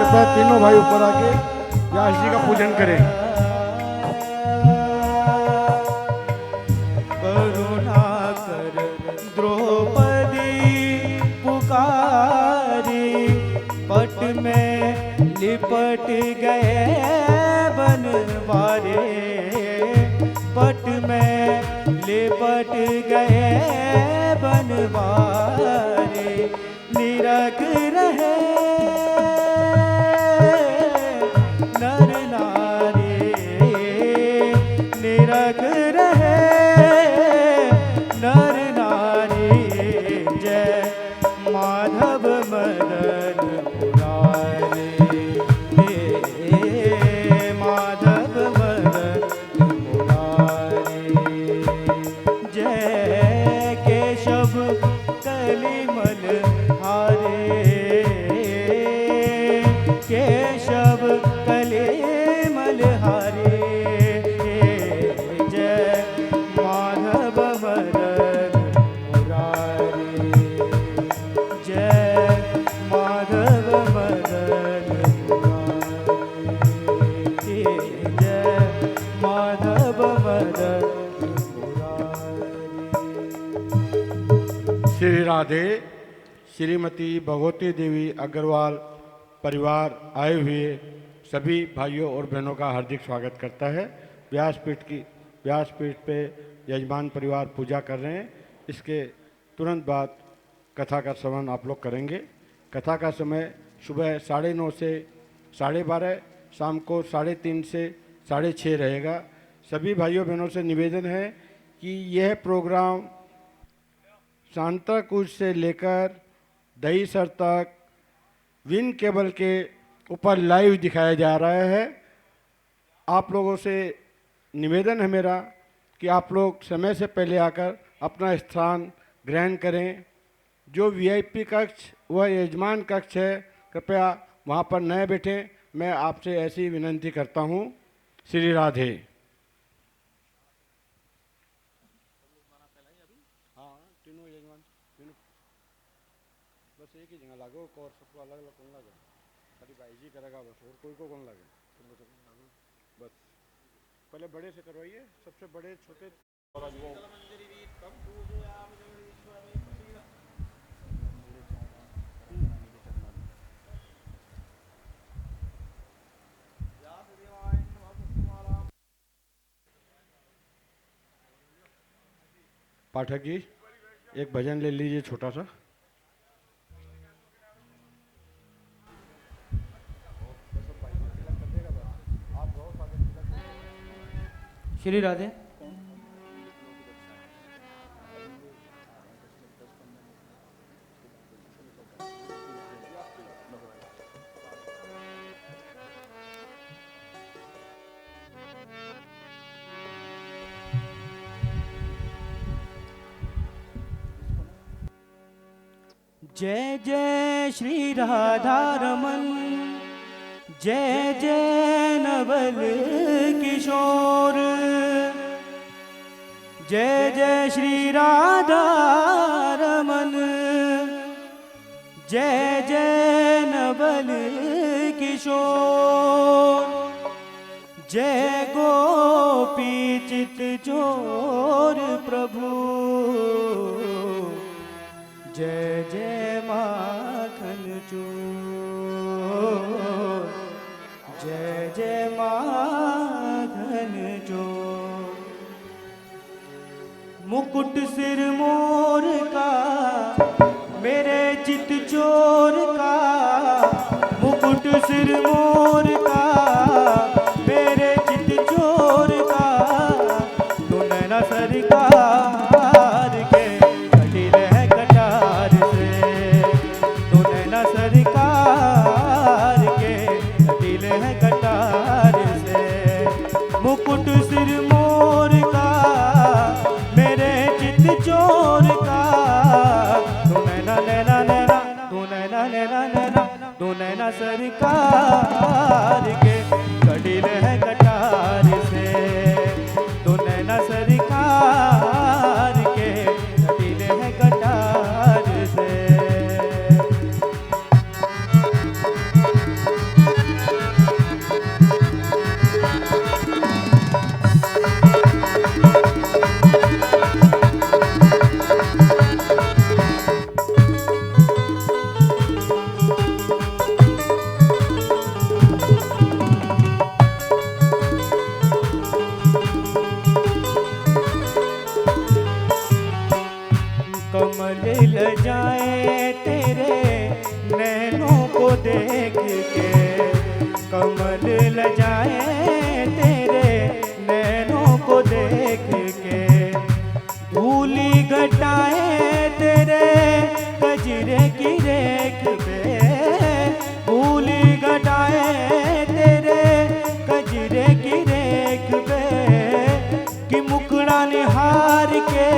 कृपया तीनों भाई ऊपर आके व्यास जी का पूजन करें। करुणाकर द्रौपदी पुकारी, पट में लिपट गए बनवारे, पट में लिपट गए बनवारे, निरख रहे नर नारी, निरख रहे नर नारी, जय माधव मदन मुरारी, माधव मदन मुरारी, जय केशव कलिमल हारे, केशव कलिमल हारे, जय माधव मदन मुरारी, जय माधव मदन मुरारी, जय माधव मदन मुरारी। श्री राधे। श्रीमती भगवती देवी अग्रवाल परिवार आए हुए सभी भाइयों और बहनों का हार्दिक स्वागत करता है। व्यासपीठ पे यजमान परिवार पूजा कर रहे हैं। इसके तुरंत बाद कथा का श्रवण आप लोग करेंगे। कथा का समय सुबह 9:30 से 12:30, शाम को 3:30 से 6:30 रहेगा। सभी भाइयों बहनों से निवेदन है कि यह प्रोग्राम सांताक्रूज से लेकर दहीसर तक विन केबल के ऊपर लाइव दिखाया जा रहा है। आप लोगों से निवेदन है मेरा कि आप लोग समय से पहले आकर अपना स्थान ग्रहण करें। जो वीआईपी कक्ष व यजमान कक्ष है, कृपया वहाँ पर न बैठें। मैं आपसे ऐसी विनंती करता हूँ। श्री राधे। हाँ, तीनों यजमान बस एक ही जगह लागो, और सबको अलग अलग कौन लगे, खाली भाई जी करेगा बस, और कोई को कौन लगे, बस पहले बड़े से करवाइए, सबसे बड़े छोटे। पाठक जी एक भजन ले लीजिए छोटा सा। श्री राधे। जय जय श्री राधा रमन, जय जय नवल किशोर, जय जय श्री राधा रमन, जय जय नवल किशोर, जय गोपी चित चोर प्रभु, जय जय माखन चोर, जय जय माखन चोर। मुकुट सिर मोर का मेरे चित चोर का, मुकुट सिर मोर का मेरे चित चोर का, तू नैना सरकार के कटिल है कटार से, तू नैना सरकार के कटिल है कटार से। मुकुट सिर मोर का मेरे चित चोर का, तू नैना नैना नैना, तू नैना नैना नैना, तू नैना सरकार के कटिल है कटार से, तू नैना सरकार के कटिल है कटार से। को देख के कमल लजाए तेरे नैनों को देख के। धूली घटाए तेरे गजरे की रेख पे, धूली घटाए तेरे गजरे की रेख पे। कि मुखड़ा निहार के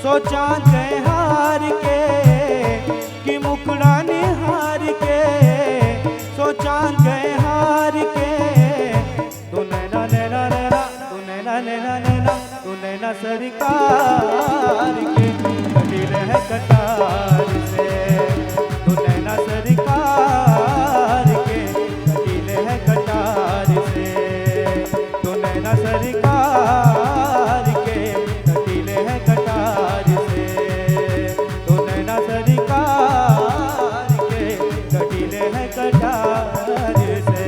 सोचा गए हार के, कि मुखड़ा निहार के सोचा गए हार के। तू नैना नैना नैना, तू नैना नैना नैना, तू नैना सरकार के कटिल है कटार से। तू नैना सरकार के कटिल है कटार से। तू नैना सरकार के कटिल है कटार से। तू नैना सरकार के कटिल है कटार से।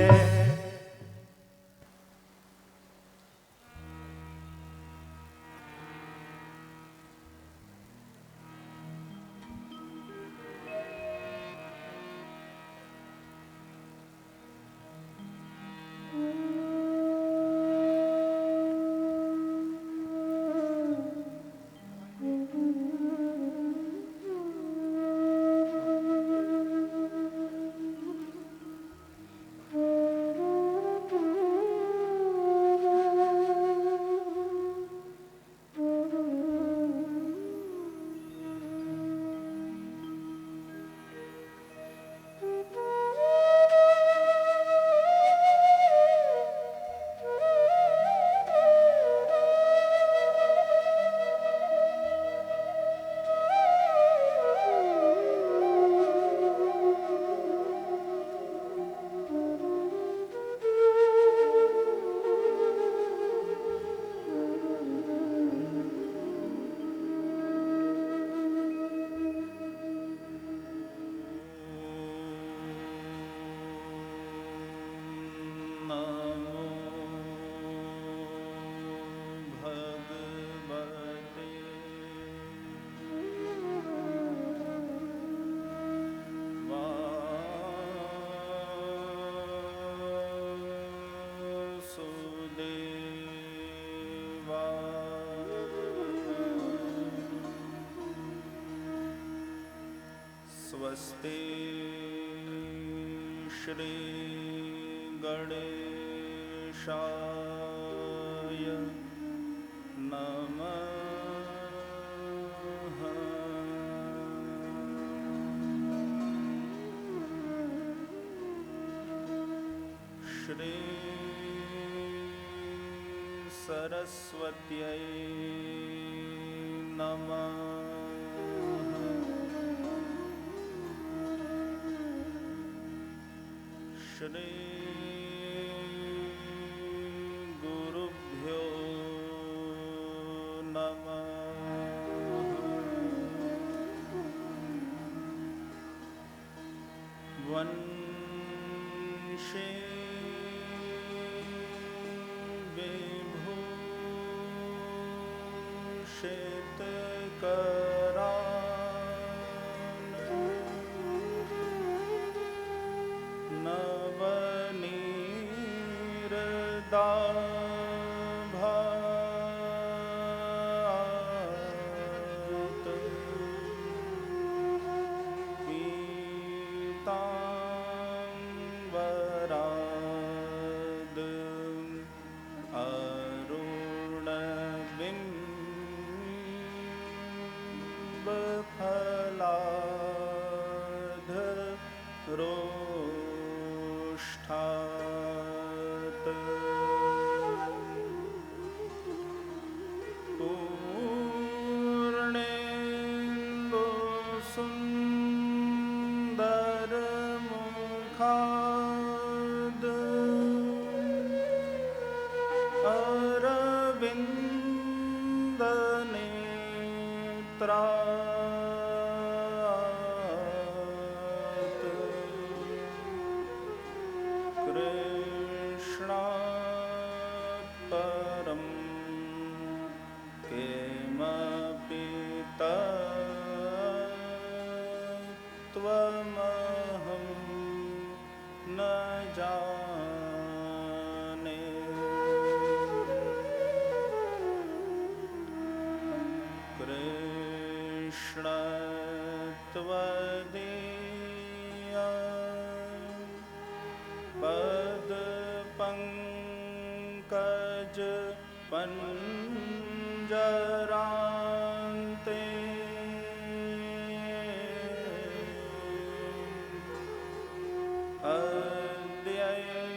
स्वस्ति श्री गणेशाय नमः। श्री सरस्वत्यै नमः। श्री गुरुभ्यो नमः। वंशे विभूषितकरान् नवनीरदाभात् पीताम्बराद् अरुणबिम्बफलाद् रोष्ठात् पूर्णेन्दुसुन्दरमुखाद् अरविन्दनेत्रात् कृष्णात् परं किमपि तत्त्वमहम् जाने। कृष्ण त्वदीया पद पंकज पंजरान्ते अद्यैव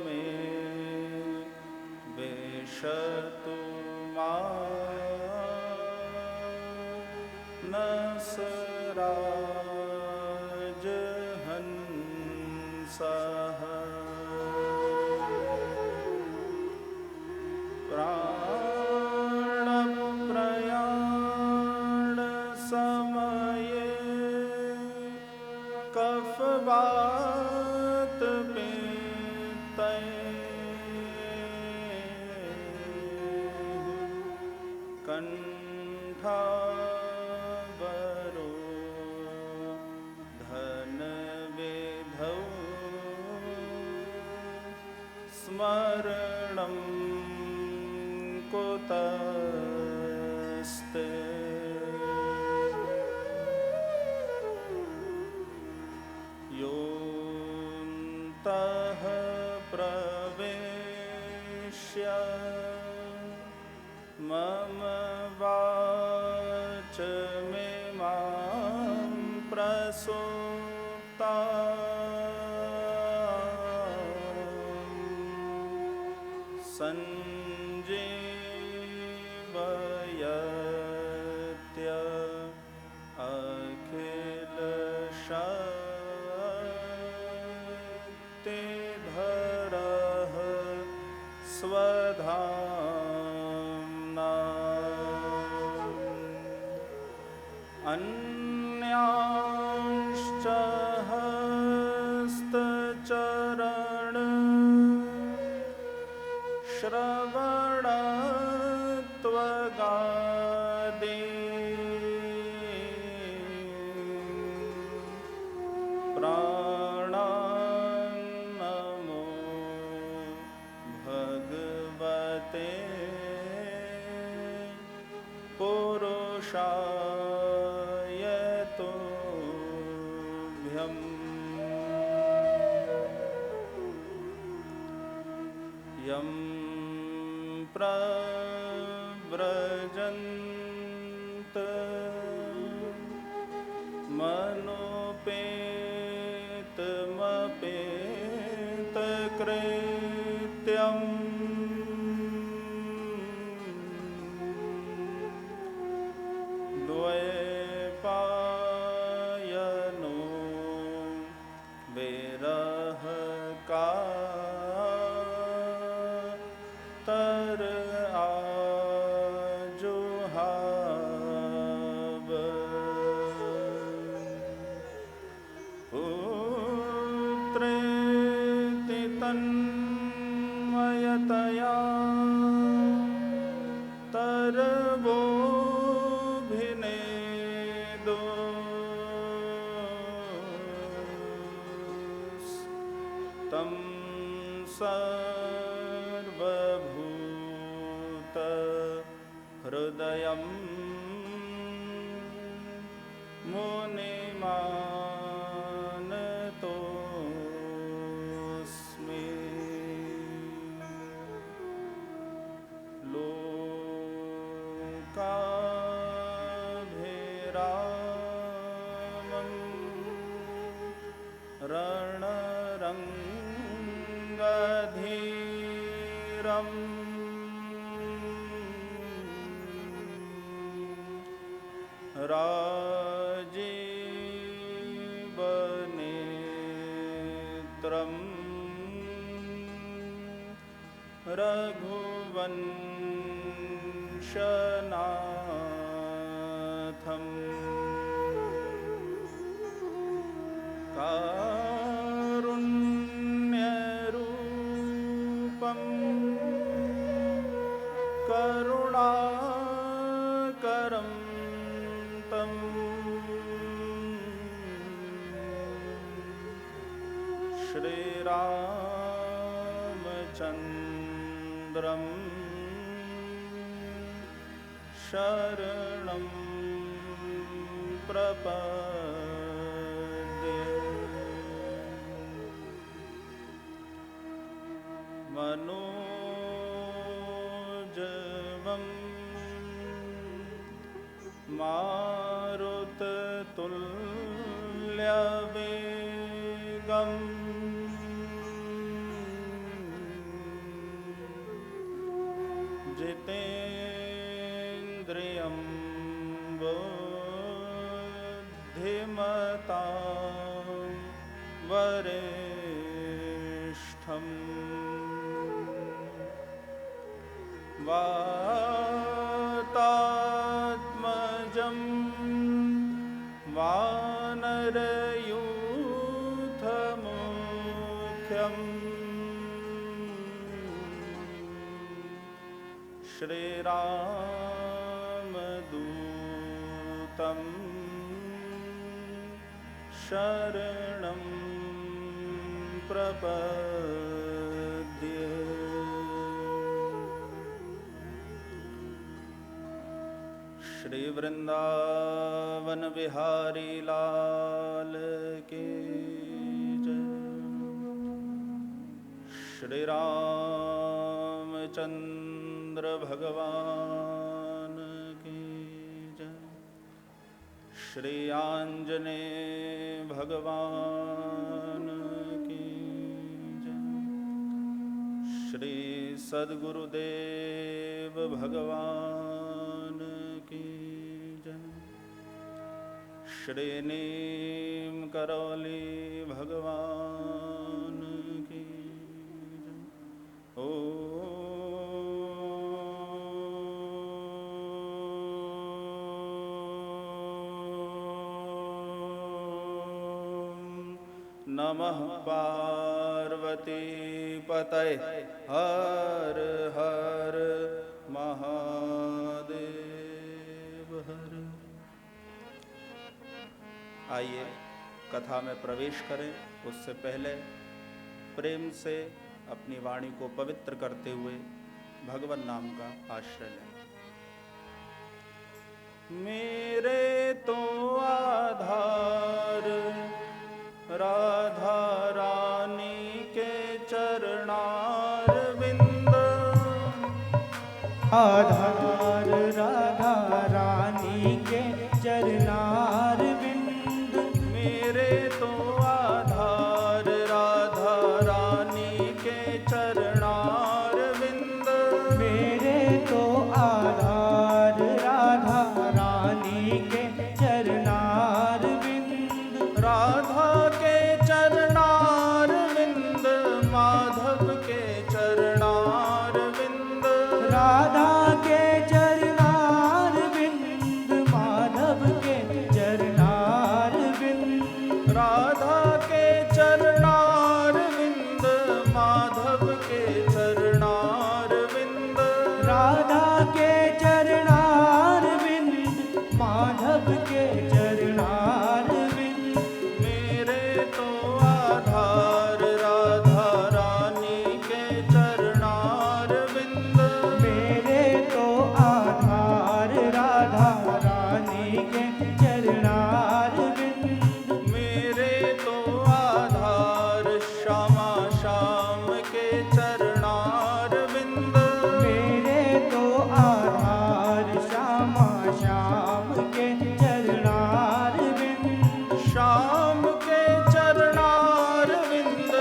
मे विशतु मानसराजहंसः। प्राणप्रयाण समये कफवात पित्तै कंठावरो धनविधौ स्मरणं कुतस्ते। योऽन्तः प्रवेश्य मम वाचमिमां प्रसुप्ता संजीवयत्य अखिलशक्तिधरः स्वधाम्ना। अन्यांश्च हस्तचरण श्रवणत्वगादि प्राणान्नमो भगवते पुरुषाय तुभ्यम्। यं प्रव्रजन्त मनोपेतमपेतकृत्यम् द्वैपायनो विरहकातर आजुहाव। पुत्रेति तन्मयतया तरवोऽभिनेदो तं सर्वभूत हृदयं मुनिमानतोऽस्मि। लोकाभिरामं रणरङ्गधीरम् राजीवनेत्रम् रघुवंशनाथम् कारुण्यरूपं करुणाकरं तं श्रीरामचन्द्रं शरणं प्रपद्ये। मनोजवं मारुततुल्यवेगम् जितेन्द्रियं बुद्धिमतां वरिष्ठम् वातात्मजं वानरयूथमुख्यम् श्रीरामदूतं शरणं प्रपद्ये। श्री वृंदावन बिहारी लाल की जय। श्री रामचंद्र भगवान की जय। श्री आंजनेय भगवान की जय। श्री सद्गुरुदेव भगवान की जय। श्री नीम करौली भगवान की जय। ओ नमः पार्वती पतये हर हर महादेव हर। आइए कथा में प्रवेश करें। उससे पहले प्रेम से अपनी वाणी को पवित्र करते हुए भगवान नाम का आश्रय लें। मेरे तो आधार राधा रानी के चरणारविंद। आधार राधा रानी के चरणारविंद। मेरे तो आधार राधा रानी के चरणारविंद। मेरे तो आधार राधा रानी के चरणारविंद। राधा के चरणारविंद माधव के चरणारविंद। राधा के चरणारविंद माधव के चरणारविंद। राधा के चरणारविंद माधव के चरणारविंद। राधा के चरणारविंद माधव के चरणारविंद। मेरे तो आधार राधा रानी के चरणारविंद। मेरे तो आधार राधा रानी के चरणारविंद। मेरे तो आधार श्यामा श्याम के चरणारविंद। मेरे तो आधार श्यामा श्याम के चरणारविंद। श्याम के चरणारविंद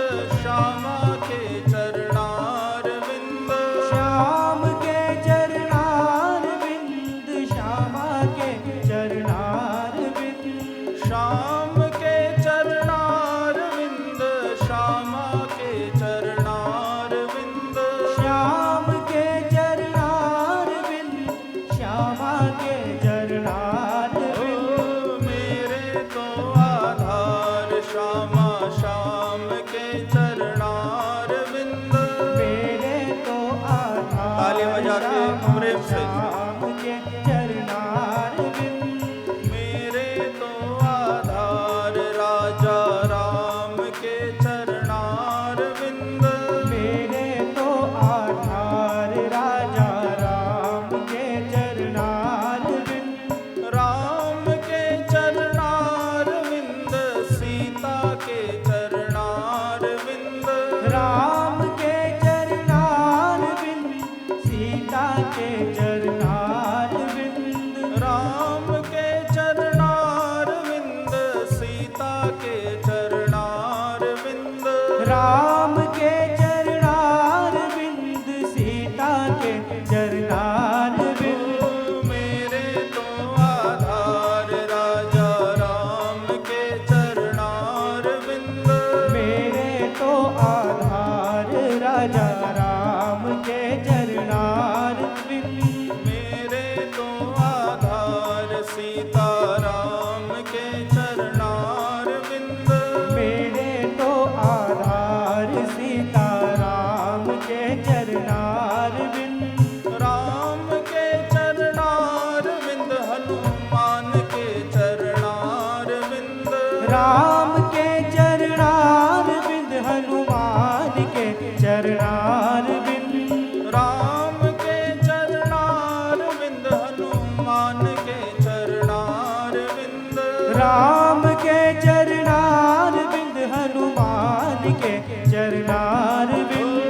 श्यामा के चरणारविंद। श्याम के चरणारविंद श्यामा के चरणारविंद। श्याम के चरणारविंद श्यामा के चरणारविंद। श्याम के चरणारविंद श्यामा के चरणारविंद। मेरे तो आधार श्यामा श्याम के चरणारविंद। मेरे तो आधार ताली बजा के प्रेम से। श्याम के चरणारविंद। मेरे तो आधार राजा राम के चरणारविंद। के चरणार विंद, राम के चरणार बिंद, सीता के चरणार बिंद, राम के चरणार विंद, सीता के चरणार विंद, राम के चरणार बिंद, सीता के चरणार बिंद, मेरे तो आधार राजा राम के चरणार विंद, मेरे तो आधार राजा राम के चरणार बिंद, मेरे तो आधार सीता राम के चरणार विंद, मेरे तो आधार सीता राम के चरणार बिंद, राम के चरणार विंद, हनुमान के चरणार विंद, राम के चरणार बिंद, हनुमान के चरणार बिंद, राम के चरणार विंद, हनुमान के चरणार विंद, राम के चरणार बिंद, हनुमान के चरणार बिंद,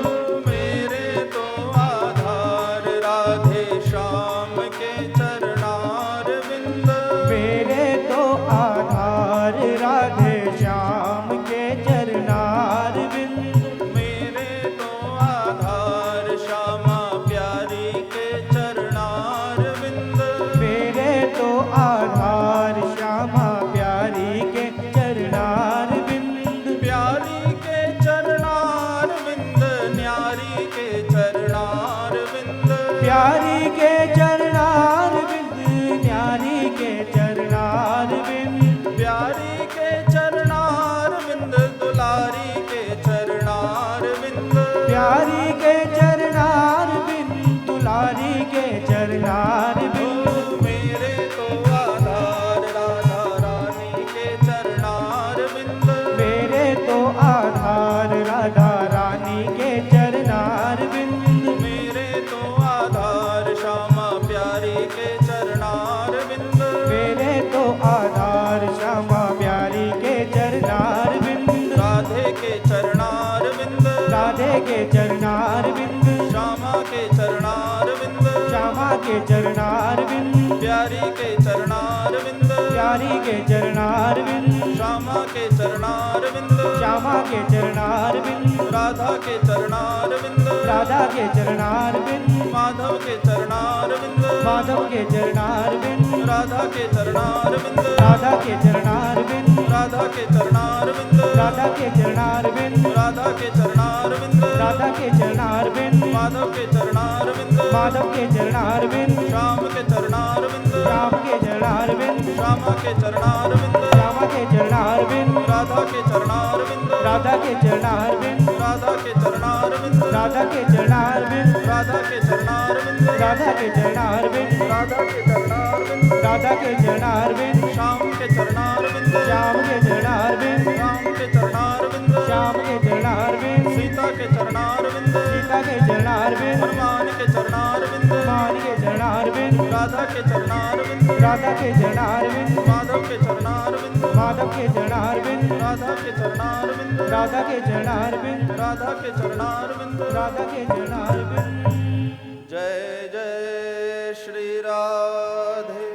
मेरे तो आधार राधे श्याम के चरणार विंद, मेरे तो आधार राधे श्याम के चरणार बिंद, मेरे तो आधार श्यामा प्यारी के चरणार विंद, मेरे तो आधार श्यामा प्यारी के चरणार बिंद, प्यारी के चरणार विंद, न्यारी के चरणार विंद, प्यारी के चरणार बिंद, न्यारी के चरणार बिंद, प्यारी के चरणार विंद, दुलारी के चरणार विंद, प्यारी के चरणार बिंद, दुलारी के चरणार बिंद, मेरे तो आधार राधा रानी के चरणार विंद, मेरे तो आधार राधा रानी के चरणार बिंद, मेरे तो आधार श्यामा प्यारी के चरणार विंद, मेरे तो आधार श्यामा प्यारी के चरणार बिंद, राधे के चरणार विंद, राधे के चरणार बिंद, श्यामा के चरणार विंद, श्यामा के चरणार बिंद, प्यारी के चरणार विंद, प्यारी के चरणार बिंद, श्यामा के चरणार विंद, श्यामा के चरणार बिंद, राधा के चरणार विंद, राधा के चरणार बिंद, माधव के चरणार विंद, माधव के चरणार बिंद, राधा के चरणार विंद, राधा के चरणार बिंद, राधा के चरणार विंद, राधा के चरणार बिंद, राधा के चरणार विंद, राधा के चरणार बिंद, माधव के चरणार विंद, माधव के चरणार बिंद, श्याम के चरणार विंद, राम के चरणार बिंद, श्यामा के चरणार विंद, श्यामा के चरणार बिंद, राधा के चरणार विंद, राधा के चरणार बिंद, राधा के चरणार विंद, राधा के चरणार बिंद, राधा के चरणार विंद, राधा के चरणार बिंद, राधा के चरणार विंद, राधा के चरणार बिंद, श्याम के चरणार विंद, श्याम के चरणार बिंद, राम के चरणार विंद, श्याम के चरणार बिंद, सीता के चरणार विंद, सीता के चरणार बिंद, हनुमान के चरणार विंद, मान के चरणार बिंद, राधा के चरणार विंद, राधा के चरणार बिंद, माधव के चरणार विंद, माधव के चरणार बिंद, राधा के चरणार विंद, राधा के चरणार बिंद, राधा के चरणार विंद, राधा के चरणार बिंद। जय जय श्री राधे,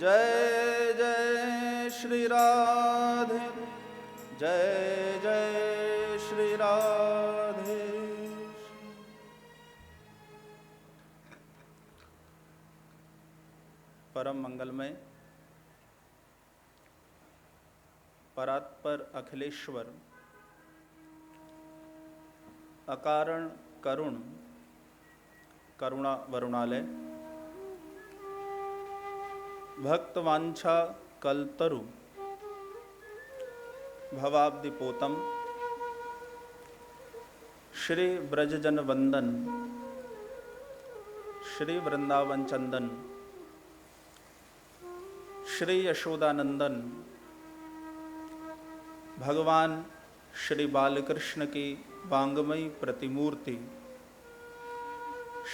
जय जय श्री राधे, जय जय श्री राधे। परम मंगलमय परात्पर अखिलेश्वर अकारण करुण करुणा वरुणालय भक्तवांछा कलतरु भवाब्दिपोतम श्री ब्रजजन वंदन श्री वृंदावन चंदन श्री यशोदानंदन भगवान श्री बालकृष्ण की वांगमयी प्रतिमूर्ति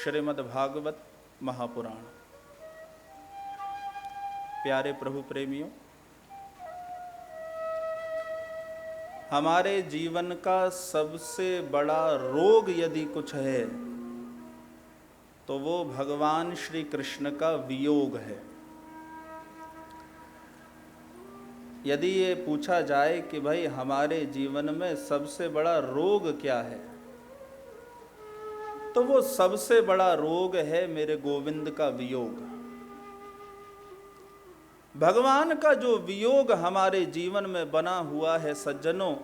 श्रीमद् भागवत महापुराण। प्यारे प्रभु प्रेमियों, हमारे जीवन का सबसे बड़ा रोग यदि कुछ है तो वो भगवान श्री कृष्ण का वियोग है। यदि ये पूछा जाए कि भाई हमारे जीवन में सबसे बड़ा रोग क्या है, तो वो सबसे बड़ा रोग है मेरे गोविंद का वियोग। भगवान का जो वियोग हमारे जीवन में बना हुआ है सज्जनों,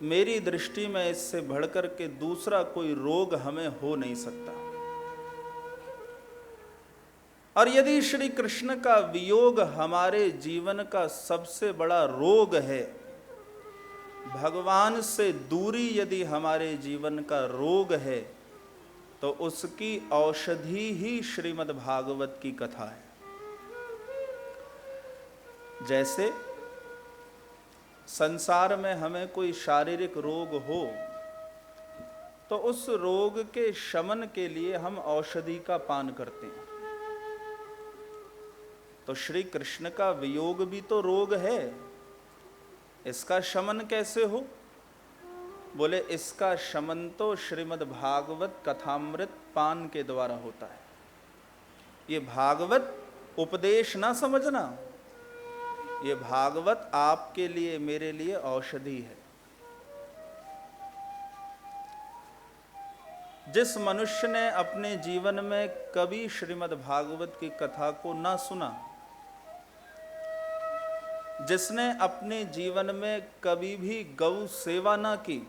मेरी दृष्टि में इससे बढ़कर के दूसरा कोई रोग हमें हो नहीं सकता। और यदि श्री कृष्ण का वियोग हमारे जीवन का सबसे बड़ा रोग है, भगवान से दूरी यदि हमारे जीवन का रोग है, तो उसकी औषधि ही श्रीमद् भागवत की कथा है। जैसे संसार में हमें कोई शारीरिक रोग हो तो उस रोग के शमन के लिए हम औषधि का पान करते हैं। तो श्री कृष्ण का वियोग भी तो रोग है, इसका शमन कैसे हो? बोले इसका शमन तो श्रीमद् भागवत कथामृत पान के द्वारा होता है। ये भागवत उपदेश ना समझना, ये भागवत आपके लिए मेरे लिए औषधि है। जिस मनुष्य ने अपने जीवन में कभी श्रीमद् भागवत की कथा को ना सुना, जिसने अपने जीवन में कभी भी गौ सेवा ना की,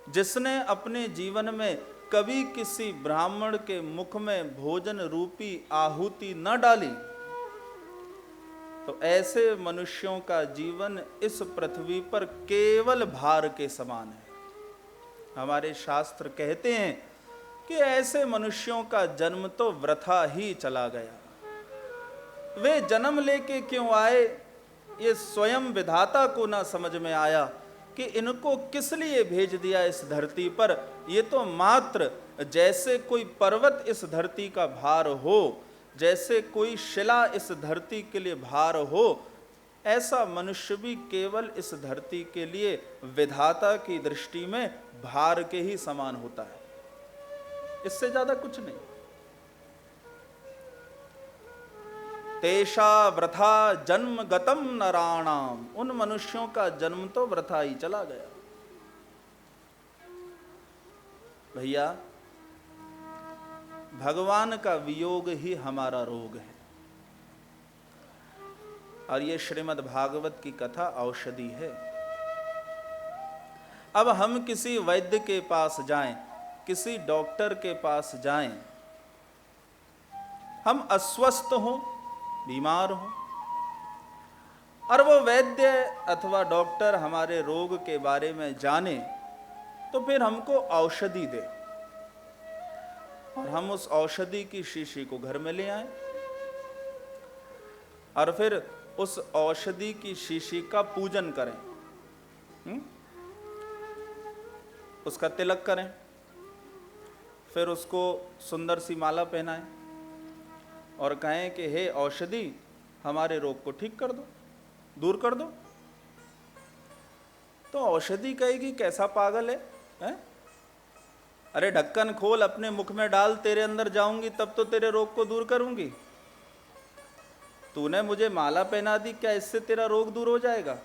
जिसने अपने जीवन में कभी किसी ब्राह्मण के मुख में भोजन रूपी आहुति न डाली, तो ऐसे मनुष्यों का जीवन इस पृथ्वी पर केवल भार के समान है। हमारे शास्त्र कहते हैं कि ऐसे मनुष्यों का जन्म तो वृथा ही चला गया। वे जन्म लेके क्यों आए, ये स्वयं विधाता को ना समझ में आया कि इनको किस लिए भेज दिया इस धरती पर। ये तो मात्र जैसे कोई पर्वत इस धरती का भार हो, जैसे कोई शिला इस धरती के लिए भार हो, ऐसा मनुष्य भी केवल इस धरती के लिए विधाता की दृष्टि में भार के ही समान होता है, इससे ज्यादा कुछ नहीं। तेषा वृथा जन्म गतम नराणाम, उन मनुष्यों का जन्म तो वृथा ही चला गया। भैया, भगवान का वियोग ही हमारा रोग है, और ये श्रीमद् भागवत की कथा औषधि है। अब हम किसी वैद्य के पास जाएं, किसी डॉक्टर के पास जाएं, हम अस्वस्थ हों, बीमार हों, और वो वैद्य अथवा डॉक्टर हमारे रोग के बारे में जाने, तो फिर हमको औषधि दे, और हम उस औषधि की शीशी को घर में ले आएं, और फिर उस औषधि की शीशी का पूजन करें, उसका तिलक करें, फिर उसको सुंदर सी माला पहनाएं और कहें कि हे औषधि, हमारे रोग को ठीक कर दो, दूर कर दो। तो औषधि कहेगी कैसा पागल है, हैं? अरे ढक्कन खोल, अपने मुख में डाल, तेरे अंदर जाऊंगी तब तो तेरे रोग को दूर करूंगी। तूने मुझे माला पहना दी, क्या इससे तेरा रोग दूर हो जाएगा?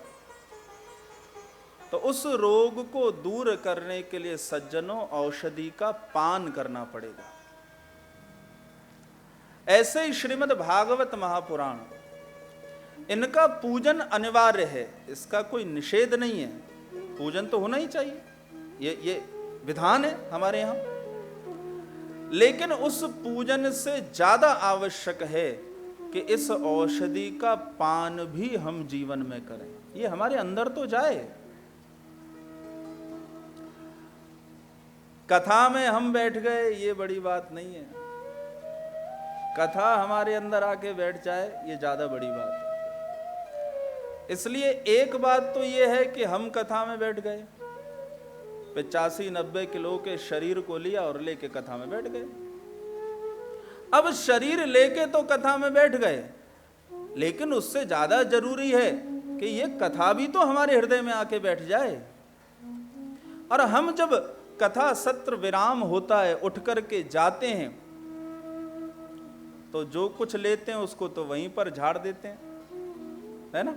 तो उस रोग को दूर करने के लिए सज्जनों औषधि का पान करना पड़ेगा। ऐसे ही श्रीमद् भागवत महापुराण, इनका पूजन अनिवार्य है, इसका कोई निषेध नहीं है, पूजन तो होना ही चाहिए, ये विधान है हमारे यहाँ। लेकिन उस पूजन से ज्यादा आवश्यक है कि इस औषधि का पान भी हम जीवन में करें, ये हमारे अंदर तो जाए। कथा में हम बैठ गए ये बड़ी बात नहीं है, कथा हमारे अंदर आके बैठ जाए ये ज्यादा बड़ी बात है। इसलिए एक बात तो ये है कि हम कथा में बैठ गए, 85-90 किलो के शरीर को लिया और लेके कथा में बैठ गए। अब शरीर लेके तो कथा में बैठ गए, लेकिन उससे ज्यादा जरूरी है कि ये कथा भी तो हमारे हृदय में आके बैठ जाए। और हम जब कथा सत्र विराम होता है उठ करके जाते हैं तो जो कुछ लेते हैं उसको तो वहीं पर झाड़ देते हैं, है ना।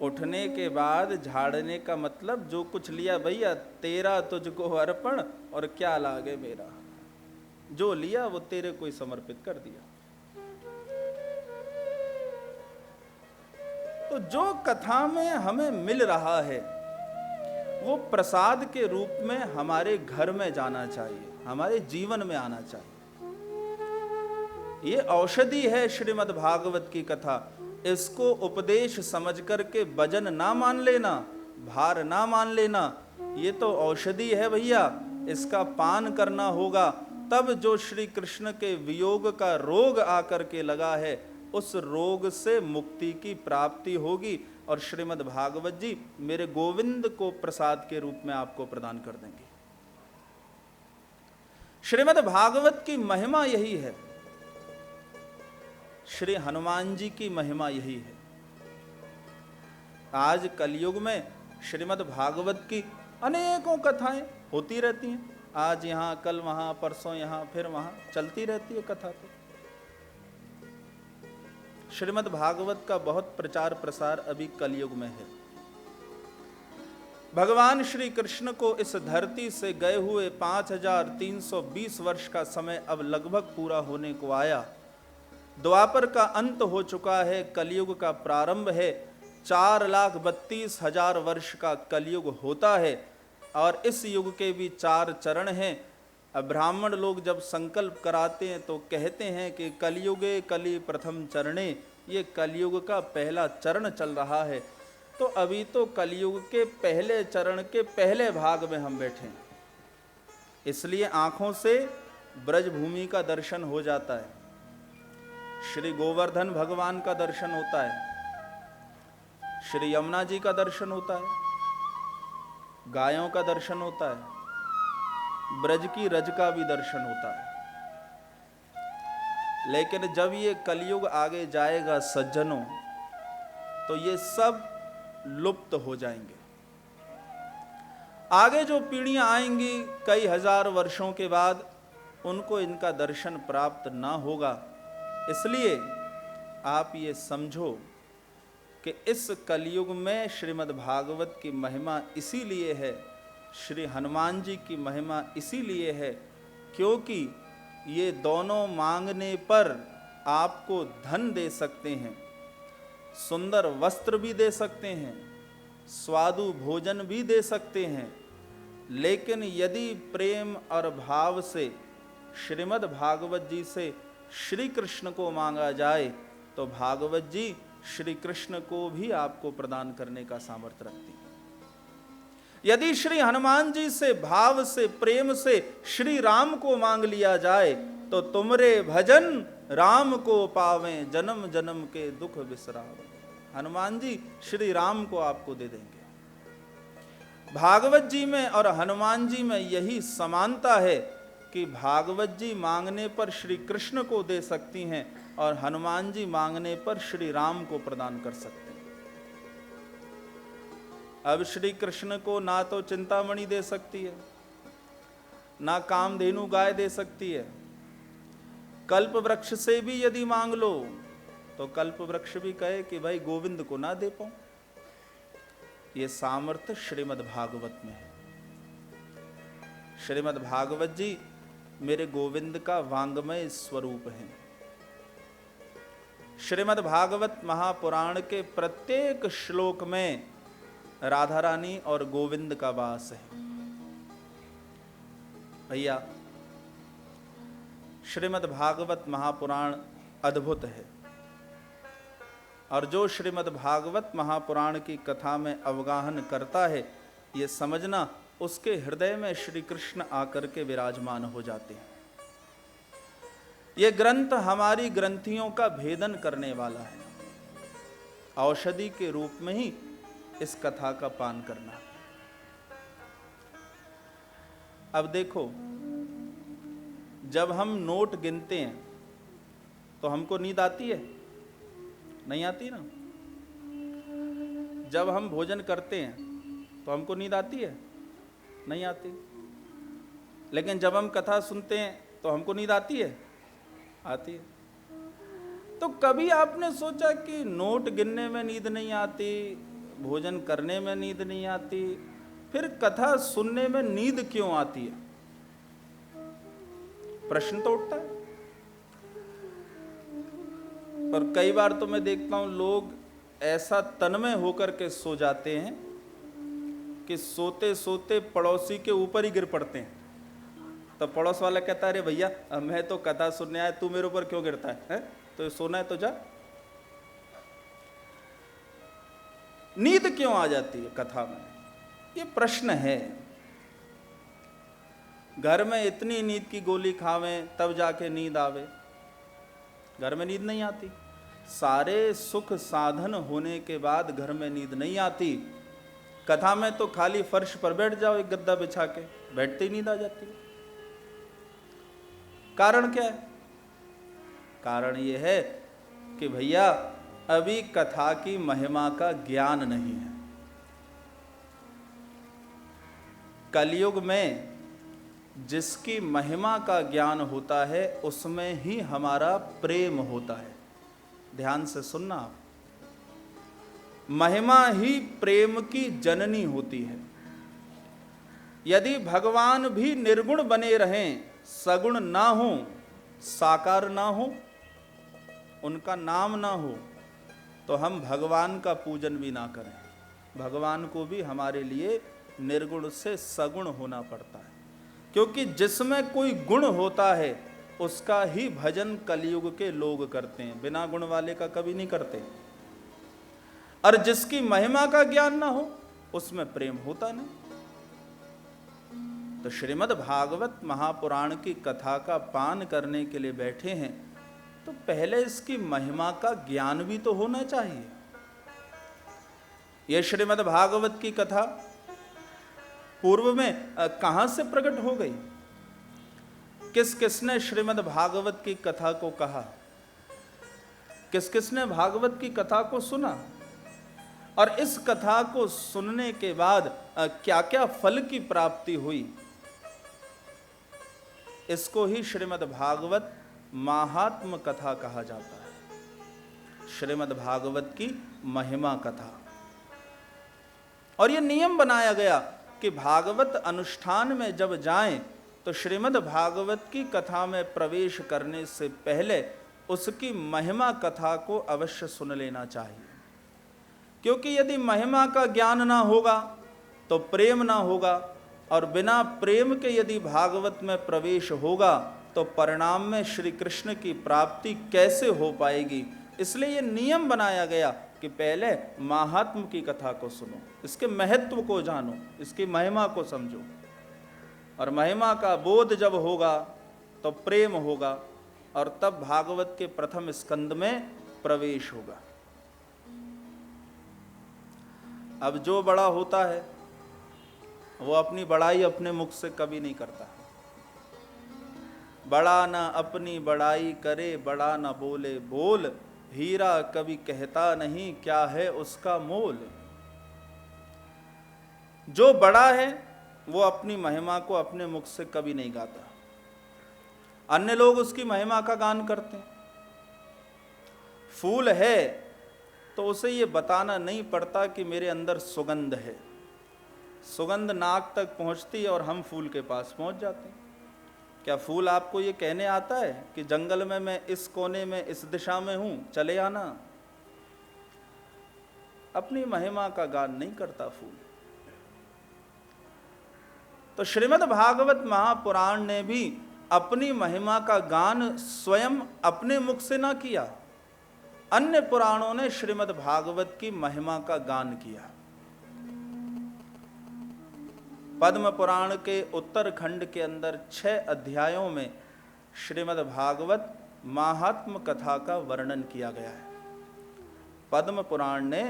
उठने के बाद झाड़ने का मतलब जो कुछ लिया भैया तेरा तुझको अर्पण और क्या लागे मेरा, जो लिया वो तेरे को ही समर्पित कर दिया। तो जो कथा में हमें मिल रहा है वो प्रसाद के रूप में हमारे घर में जाना चाहिए, हमारे जीवन में आना चाहिए। ये औषधि है श्रीमद् भागवत की कथा। इसको उपदेश समझ करके भजन ना मान लेना, भार ना मान लेना, ये तो औषधि है भैया। इसका पान करना होगा, तब जो श्री कृष्ण के वियोग का रोग आकर के लगा है उस रोग से मुक्ति की प्राप्ति होगी। और श्रीमद् भागवत जी मेरे गोविंद को प्रसाद के रूप में आपको प्रदान कर देंगे। श्रीमद् भागवत की महिमा यही है, श्री हनुमान जी की महिमा यही है। आज कलयुग में श्रीमद् भागवत की अनेकों कथाएं होती रहती हैं, आज यहां कल वहां परसों यहां फिर वहां चलती रहती है कथा। तो श्रीमद् भागवत का बहुत प्रचार प्रसार अभी कलयुग में है। भगवान श्री कृष्ण को इस धरती से गए हुए 5320 वर्ष का समय अब लगभग पूरा होने को आया। द्वापर का अंत हो चुका है, कलयुग का प्रारंभ है। 4,32,000 वर्ष का कलयुग होता है और इस युग के भी 4 चरण हैं। अब ब्राह्मण लोग जब संकल्प कराते हैं तो कहते हैं कि कलयुगे कली प्रथम चरणे, ये कलयुग का पहला चरण चल रहा है। तो अभी तो कलयुग के पहले चरण के पहले भाग में हम बैठे हैं, इसलिए आंखों से ब्रजभूमि का दर्शन हो जाता है, श्री गोवर्धन भगवान का दर्शन होता है, श्री यमुना जी का दर्शन होता है, गायों का दर्शन होता है, ब्रज की रज का भी दर्शन होता है। लेकिन जब ये कलयुग आगे जाएगा सज्जनों, तो ये सब लुप्त हो जाएंगे। आगे जो पीढ़ियां आएंगी कई हजार वर्षों के बाद, उनको इनका दर्शन प्राप्त ना होगा। इसलिए आप ये समझो कि इस कलयुग में श्रीमद् भागवत की महिमा इसीलिए है, श्री हनुमान जी की महिमा इसीलिए है क्योंकि ये दोनों मांगने पर आपको धन दे सकते हैं, सुंदर वस्त्र भी दे सकते हैं, स्वादु भोजन भी दे सकते हैं। लेकिन यदि प्रेम और भाव से श्रीमद् भागवत जी से श्री कृष्ण को मांगा जाए तो भागवत जी श्री कृष्ण को भी आपको प्रदान करने का सामर्थ्य रखती है। यदि श्री हनुमान जी से भाव से प्रेम से श्री राम को मांग लिया जाए तो तुमरे भजन राम को पावें, जन्म जन्म के दुख बिसरावें। हनुमान जी श्री राम को आपको दे देंगे। भागवत जी में और हनुमान जी में यही समानता है कि भागवत जी मांगने पर श्री कृष्ण को दे सकती हैं और हनुमान जी मांगने पर श्री राम को प्रदान कर सकते हैं। अब श्री कृष्ण को ना तो चिंतामणि दे सकती है, ना कामधेनु गाय दे सकती है। कल्प वृक्ष से भी यदि मांग लो तो कल्प वृक्ष भी कहे कि भाई गोविंद को ना दे पाऊं। ये सामर्थ्य श्रीमद् भागवत में है। श्रीमद् भागवत जी मेरे गोविंद का वांगमय स्वरूप है। श्रीमद् भागवत महापुराण के प्रत्येक श्लोक में राधा रानी और गोविंद का वास है। भैया श्रीमद् भागवत महापुराण अद्भुत है और जो श्रीमद् भागवत महापुराण की कथा में अवगाहन करता है, ये समझना उसके हृदय में श्री कृष्ण आकर के विराजमान हो जाते हैं। ये ग्रंथ हमारी ग्रंथियों का भेदन करने वाला है। औषधि के रूप में ही इस कथा का पान करना। अब देखो, जब हम नोट गिनते हैं तो हमको नींद आती है? नहीं आती ना। जब हम भोजन करते हैं तो हमको नींद आती है? नहीं आती। लेकिन जब हम कथा सुनते हैं तो हमको नींद आती है? आती है। तो कभी आपने सोचा कि नोट गिनने में नींद नहीं आती, भोजन करने में नींद नहीं आती, फिर कथा सुनने में नींद क्यों आती है? प्रश्न तो उठता है। और कई बार तो मैं देखता हूं लोग ऐसा तन्मय होकर के सो जाते हैं कि सोते सोते पड़ोसी के ऊपर ही गिर पड़ते हैं। तो पड़ोस वाला कहता है, अरे भैया मैं तो कथा सुनने आया, तू मेरे ऊपर क्यों गिरता है? तो सोना है तो जा। नींद क्यों आ जाती है कथा में? ये प्रश्न है। घर में इतनी नींद की गोली खावें तब जाके नींद आवे, घर में नींद नहीं आती। सारे सुख साधन होने के बाद घर में नींद नहीं आती। कथा में तो खाली फर्श पर बैठ जाओ एक गद्दा बिछा के, बैठते ही नींद आ जाती है। कारण क्या है? कारण यह है कि भैया अभी कथा की महिमा का ज्ञान नहीं है। कलयुग में जिसकी महिमा का ज्ञान होता है उसमें ही हमारा प्रेम होता है। ध्यान से सुनना आप, महिमा ही प्रेम की जननी होती है। यदि भगवान भी निर्गुण बने रहें, सगुण ना हो, साकार ना हो, उनका नाम ना हो, तो हम भगवान का पूजन भी ना करें। भगवान को भी हमारे लिए निर्गुण से सगुण होना पड़ता है, क्योंकि जिसमें कोई गुण होता है उसका ही भजन कलयुग के लोग करते हैं, बिना गुण वाले का कभी नहीं करते। और जिसकी महिमा का ज्ञान ना हो उसमें प्रेम होता नहीं। तो श्रीमद् भागवत महापुराण की कथा का पान करने के लिए बैठे हैं तो पहले इसकी महिमा का ज्ञान भी तो होना चाहिए। यह श्रीमद् भागवत की कथा पूर्व में कहां से प्रकट हो गई? किस किसने श्रीमद् भागवत की कथा को कहा? किस किसने भागवत की कथा को सुना? और इस कथा को सुनने के बाद क्या क्या फल की प्राप्ति हुई? इसको ही श्रीमद् भागवत महात्म कथा कहा जाता है, श्रीमद् भागवत की महिमा कथा। और यह नियम बनाया गया कि भागवत अनुष्ठान में जब जाएं तो श्रीमद् भागवत की कथा में प्रवेश करने से पहले उसकी महिमा कथा को अवश्य सुन लेना चाहिए। क्योंकि यदि महिमा का ज्ञान ना होगा तो प्रेम ना होगा, और बिना प्रेम के यदि भागवत में प्रवेश होगा तो परिणाम में श्री कृष्ण की प्राप्ति कैसे हो पाएगी। इसलिए ये नियम बनाया गया कि पहले महात्म की कथा को सुनो, इसके महत्व को जानो, इसकी महिमा को समझो, और महिमा का बोध जब होगा तो प्रेम होगा, और तब भागवत के प्रथम स्कंद में प्रवेश होगा। अब जो बड़ा होता है वो अपनी बड़ाई अपने मुख से कभी नहीं करता। बड़ा ना अपनी बड़ाई करे, बड़ा ना बोले बोल, हीरा कभी कहता नहीं क्या है उसका मोल। जो बड़ा है वो अपनी महिमा को अपने मुख से कभी नहीं गाता। अन्य लोग उसकी महिमा का गान करते हैं। फूल है तो उसे ये बताना नहीं पड़ता कि मेरे अंदर सुगंध है। सुगंध नाक तक पहुंचती है और हम फूल के पास पहुंच जाते हैं। क्या फूल आपको ये कहने आता है कि जंगल में मैं इस कोने में इस दिशा में हूं, चले आना? अपनी महिमा का गान नहीं करता फूल। तो श्रीमद् भागवत महापुराण ने भी अपनी महिमा का गान स्वयं अपने मुख से ना किया, अन्य पुराणों ने श्रीमद् भागवत की महिमा का गान किया। पद्म पुराण के उत्तर खंड के अंदर 6 अध्यायों में श्रीमद् भागवत महात्म कथा का वर्णन किया गया है। पद्म पुराण ने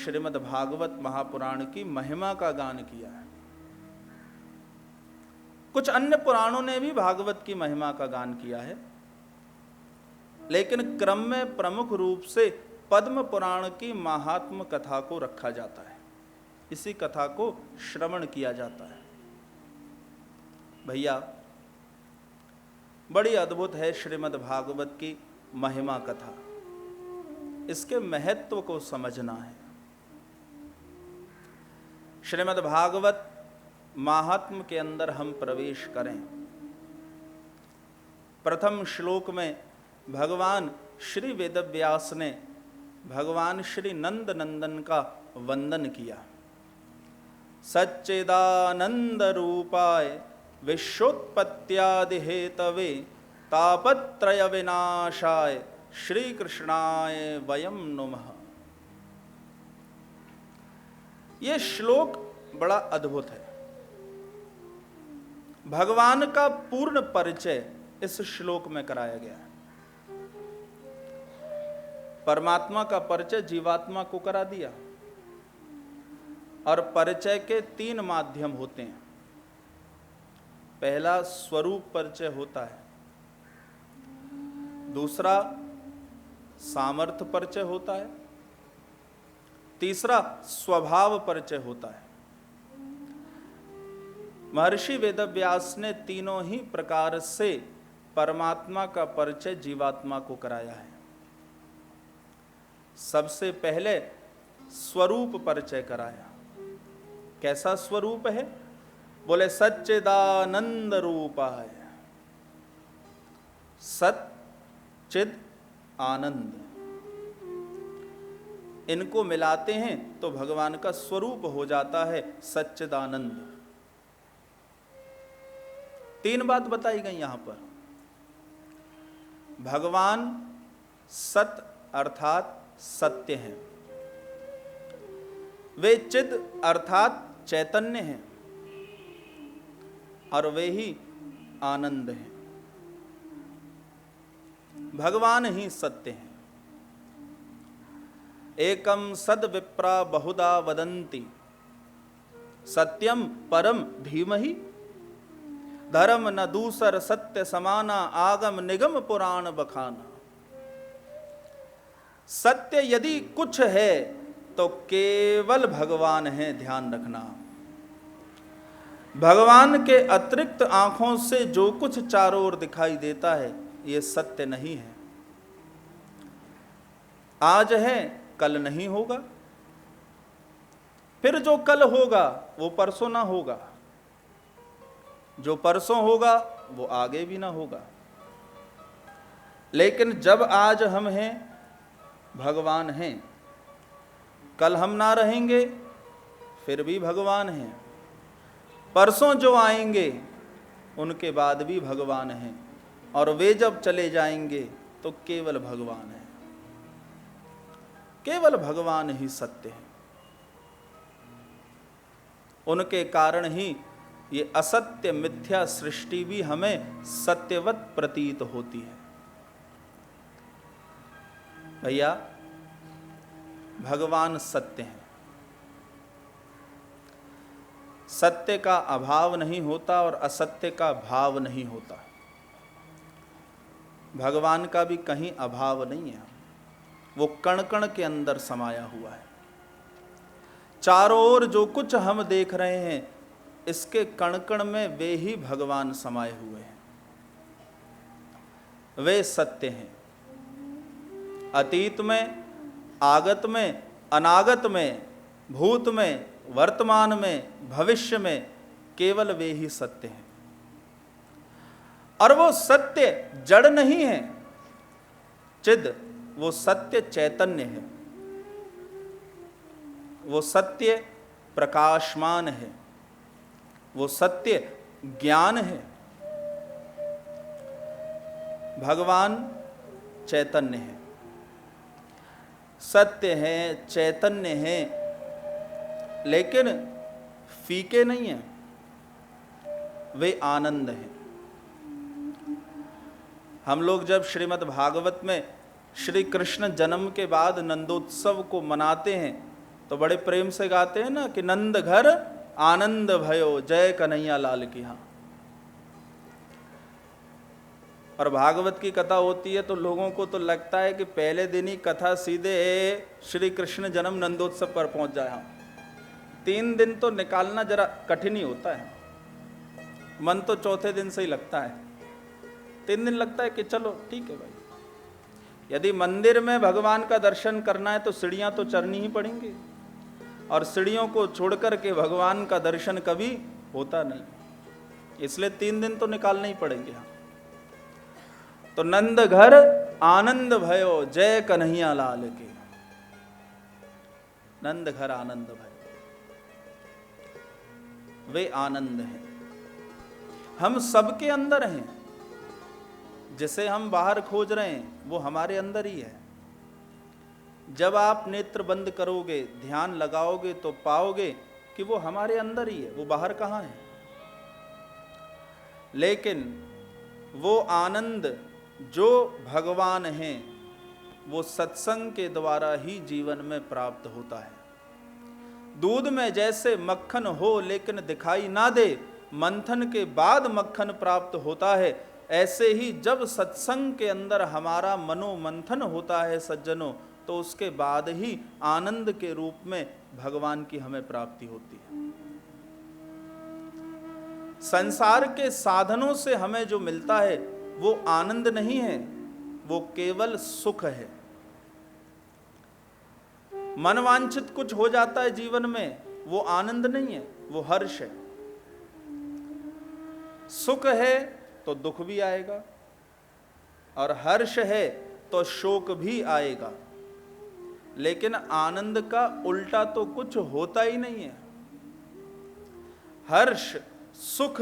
श्रीमद् भागवत महापुराण की महिमा का गान किया है। कुछ अन्य पुराणों ने भी भागवत की महिमा का गान किया है, लेकिन क्रम में प्रमुख रूप से पद्म पुराण की महात्म कथा को रखा जाता है, इसी कथा को श्रवण किया जाता है। भैया बड़ी अद्भुत है श्रीमद् भागवत की महिमा कथा, इसके महत्व को समझना है। श्रीमद् भागवत महात्म के अंदर हम प्रवेश करें। प्रथम श्लोक में भगवान श्री वेदव्यास ने भगवान श्री नंद नंदन का वंदन किया। सच्चिदानंद रूपाय विश्वोत्पत्त्यादि हेतवे तापत्रय विनाशाय श्री कृष्णाय वयम नुमः। ये श्लोक बड़ा अद्भुत है। भगवान का पूर्ण परिचय इस श्लोक में कराया गया है। परमात्मा का परिचय जीवात्मा को करा दिया, और परिचय के 3 माध्यम होते हैं। पहला स्वरूप परिचय होता है, दूसरा सामर्थ्य परिचय होता है, तीसरा स्वभाव परिचय होता है। महर्षि वेदव्यास ने तीनों ही प्रकार से परमात्मा का परिचय जीवात्मा को कराया है। सबसे पहले स्वरूप परिचय कराया। कैसा स्वरूप है? बोले सच्चिदानंद रूपाय। सत चिद आनंद, इनको मिलाते हैं तो भगवान का स्वरूप हो जाता है सच्चिदानंद। 3 बात बताई गई यहां पर। भगवान सत अर्थात सत्य हैं, वे चिद अर्थात चैतन्य हैं, और वे ही आनंद हैं। भगवान ही सत्य हैं। एकम सद विप्रा बहुधा वदन्ति सत्यम परम धीमहि धर्म न दूसर सत्य समाना आगम निगम पुराण बखाना। सत्य यदि कुछ है तो केवल भगवान है, ध्यान रखना। भगवान के अतिरिक्त आंखों से जो कुछ चारों ओर दिखाई देता है ये सत्य नहीं है। आज है कल नहीं होगा, फिर जो कल होगा वो परसों ना होगा, जो परसों होगा वो आगे भी ना होगा। लेकिन जब आज हम हैं भगवान हैं, कल हम ना रहेंगे फिर भी भगवान हैं, परसों जो आएंगे उनके बाद भी भगवान हैं, और वे जब चले जाएंगे तो केवल भगवान है। केवल भगवान ही सत्य है। उनके कारण ही ये असत्य मिथ्या सृष्टि भी हमें सत्यवत प्रतीत होती है। भैया भगवान सत्य हैं। सत्य का अभाव नहीं होता और असत्य का भाव नहीं होता। भगवान का भी कहीं अभाव नहीं है, वो कण कण के अंदर समाया हुआ है। चारों ओर जो कुछ हम देख रहे हैं इसके कण कण में वे ही भगवान समाये हुए हैं। वे सत्य हैं। अतीत में, आगत में, अनागत में, भूत में, वर्तमान में, भविष्य में केवल वे ही सत्य हैं। और वो सत्य जड़ नहीं है, चिद, वो सत्य चैतन्य है। वो सत्य प्रकाशमान है, वो सत्य ज्ञान है। भगवान चैतन्य है, सत्य है, चैतन्य है, लेकिन फीके नहीं हैं, वे आनंद हैं। हम लोग जब श्रीमद् भागवत में श्री कृष्ण जन्म के बाद नंदोत्सव को मनाते हैं तो बड़े प्रेम से गाते हैं ना कि नंद घर आनंद भयो जय कन्हैया लाल की। हाँ, और भागवत की कथा होती है तो लोगों को तो लगता है कि पहले दिन ही कथा सीधे श्री कृष्ण जन्म नंदोत्सव पर पहुंच जाए। हम 3 दिन तो निकालना जरा कठिन ही होता है, मन तो चौथे दिन से ही लगता है। 3 दिन लगता है कि चलो ठीक है भाई, यदि मंदिर में भगवान का दर्शन करना है तो सीढ़ियां तो चढ़नी ही पड़ेंगी, और सीढ़ियों को छोड़कर के भगवान का दर्शन कभी होता नहीं, इसलिए 3 दिन तो निकालने ही पड़ेंगे। हाँ, तो नंद घर आनंद भयो जय कन्हैया लाल के, नंद घर आनंद भयो, वे आनंद हैं, हम सबके अंदर हैं। जिसे हम बाहर खोज रहे हैं वो हमारे अंदर ही है। जब आप नेत्र बंद करोगे, ध्यान लगाओगे तो पाओगे कि वो हमारे अंदर ही है, वो बाहर कहाँ है। लेकिन वो आनंद जो भगवान हैं वो सत्संग के द्वारा ही जीवन में प्राप्त होता है। दूध में जैसे मक्खन हो लेकिन दिखाई ना दे, मंथन के बाद मक्खन प्राप्त होता है, ऐसे ही जब सत्संग के अंदर हमारा मनोमंथन होता है सज्जनों, तो उसके बाद ही आनंद के रूप में भगवान की हमें प्राप्ति होती है। संसार के साधनों से हमें जो मिलता है वो आनंद नहीं है, वो केवल सुख है। मनवांछित कुछ हो जाता है जीवन में, वो आनंद नहीं है, वो हर्ष है। सुख है तो दुख भी आएगा, और हर्ष है तो शोक भी आएगा, लेकिन आनंद का उल्टा तो कुछ होता ही नहीं है। हर्ष, सुख,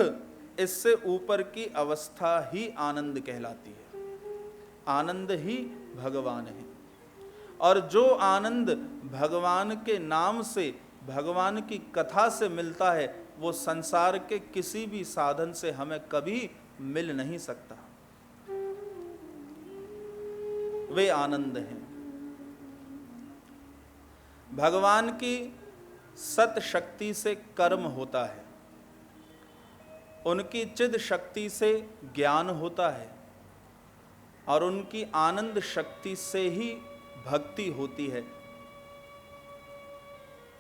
इससे ऊपर की अवस्था ही आनंद कहलाती है। आनंद ही भगवान है, और जो आनंद भगवान के नाम से, भगवान की कथा से मिलता है, वो संसार के किसी भी साधन से हमें कभी मिल नहीं सकता। वे आनंद हैं। भगवान की सत शक्ति से कर्म होता है, उनकी चिद शक्ति से ज्ञान होता है, और उनकी आनंद शक्ति से ही भक्ति होती है।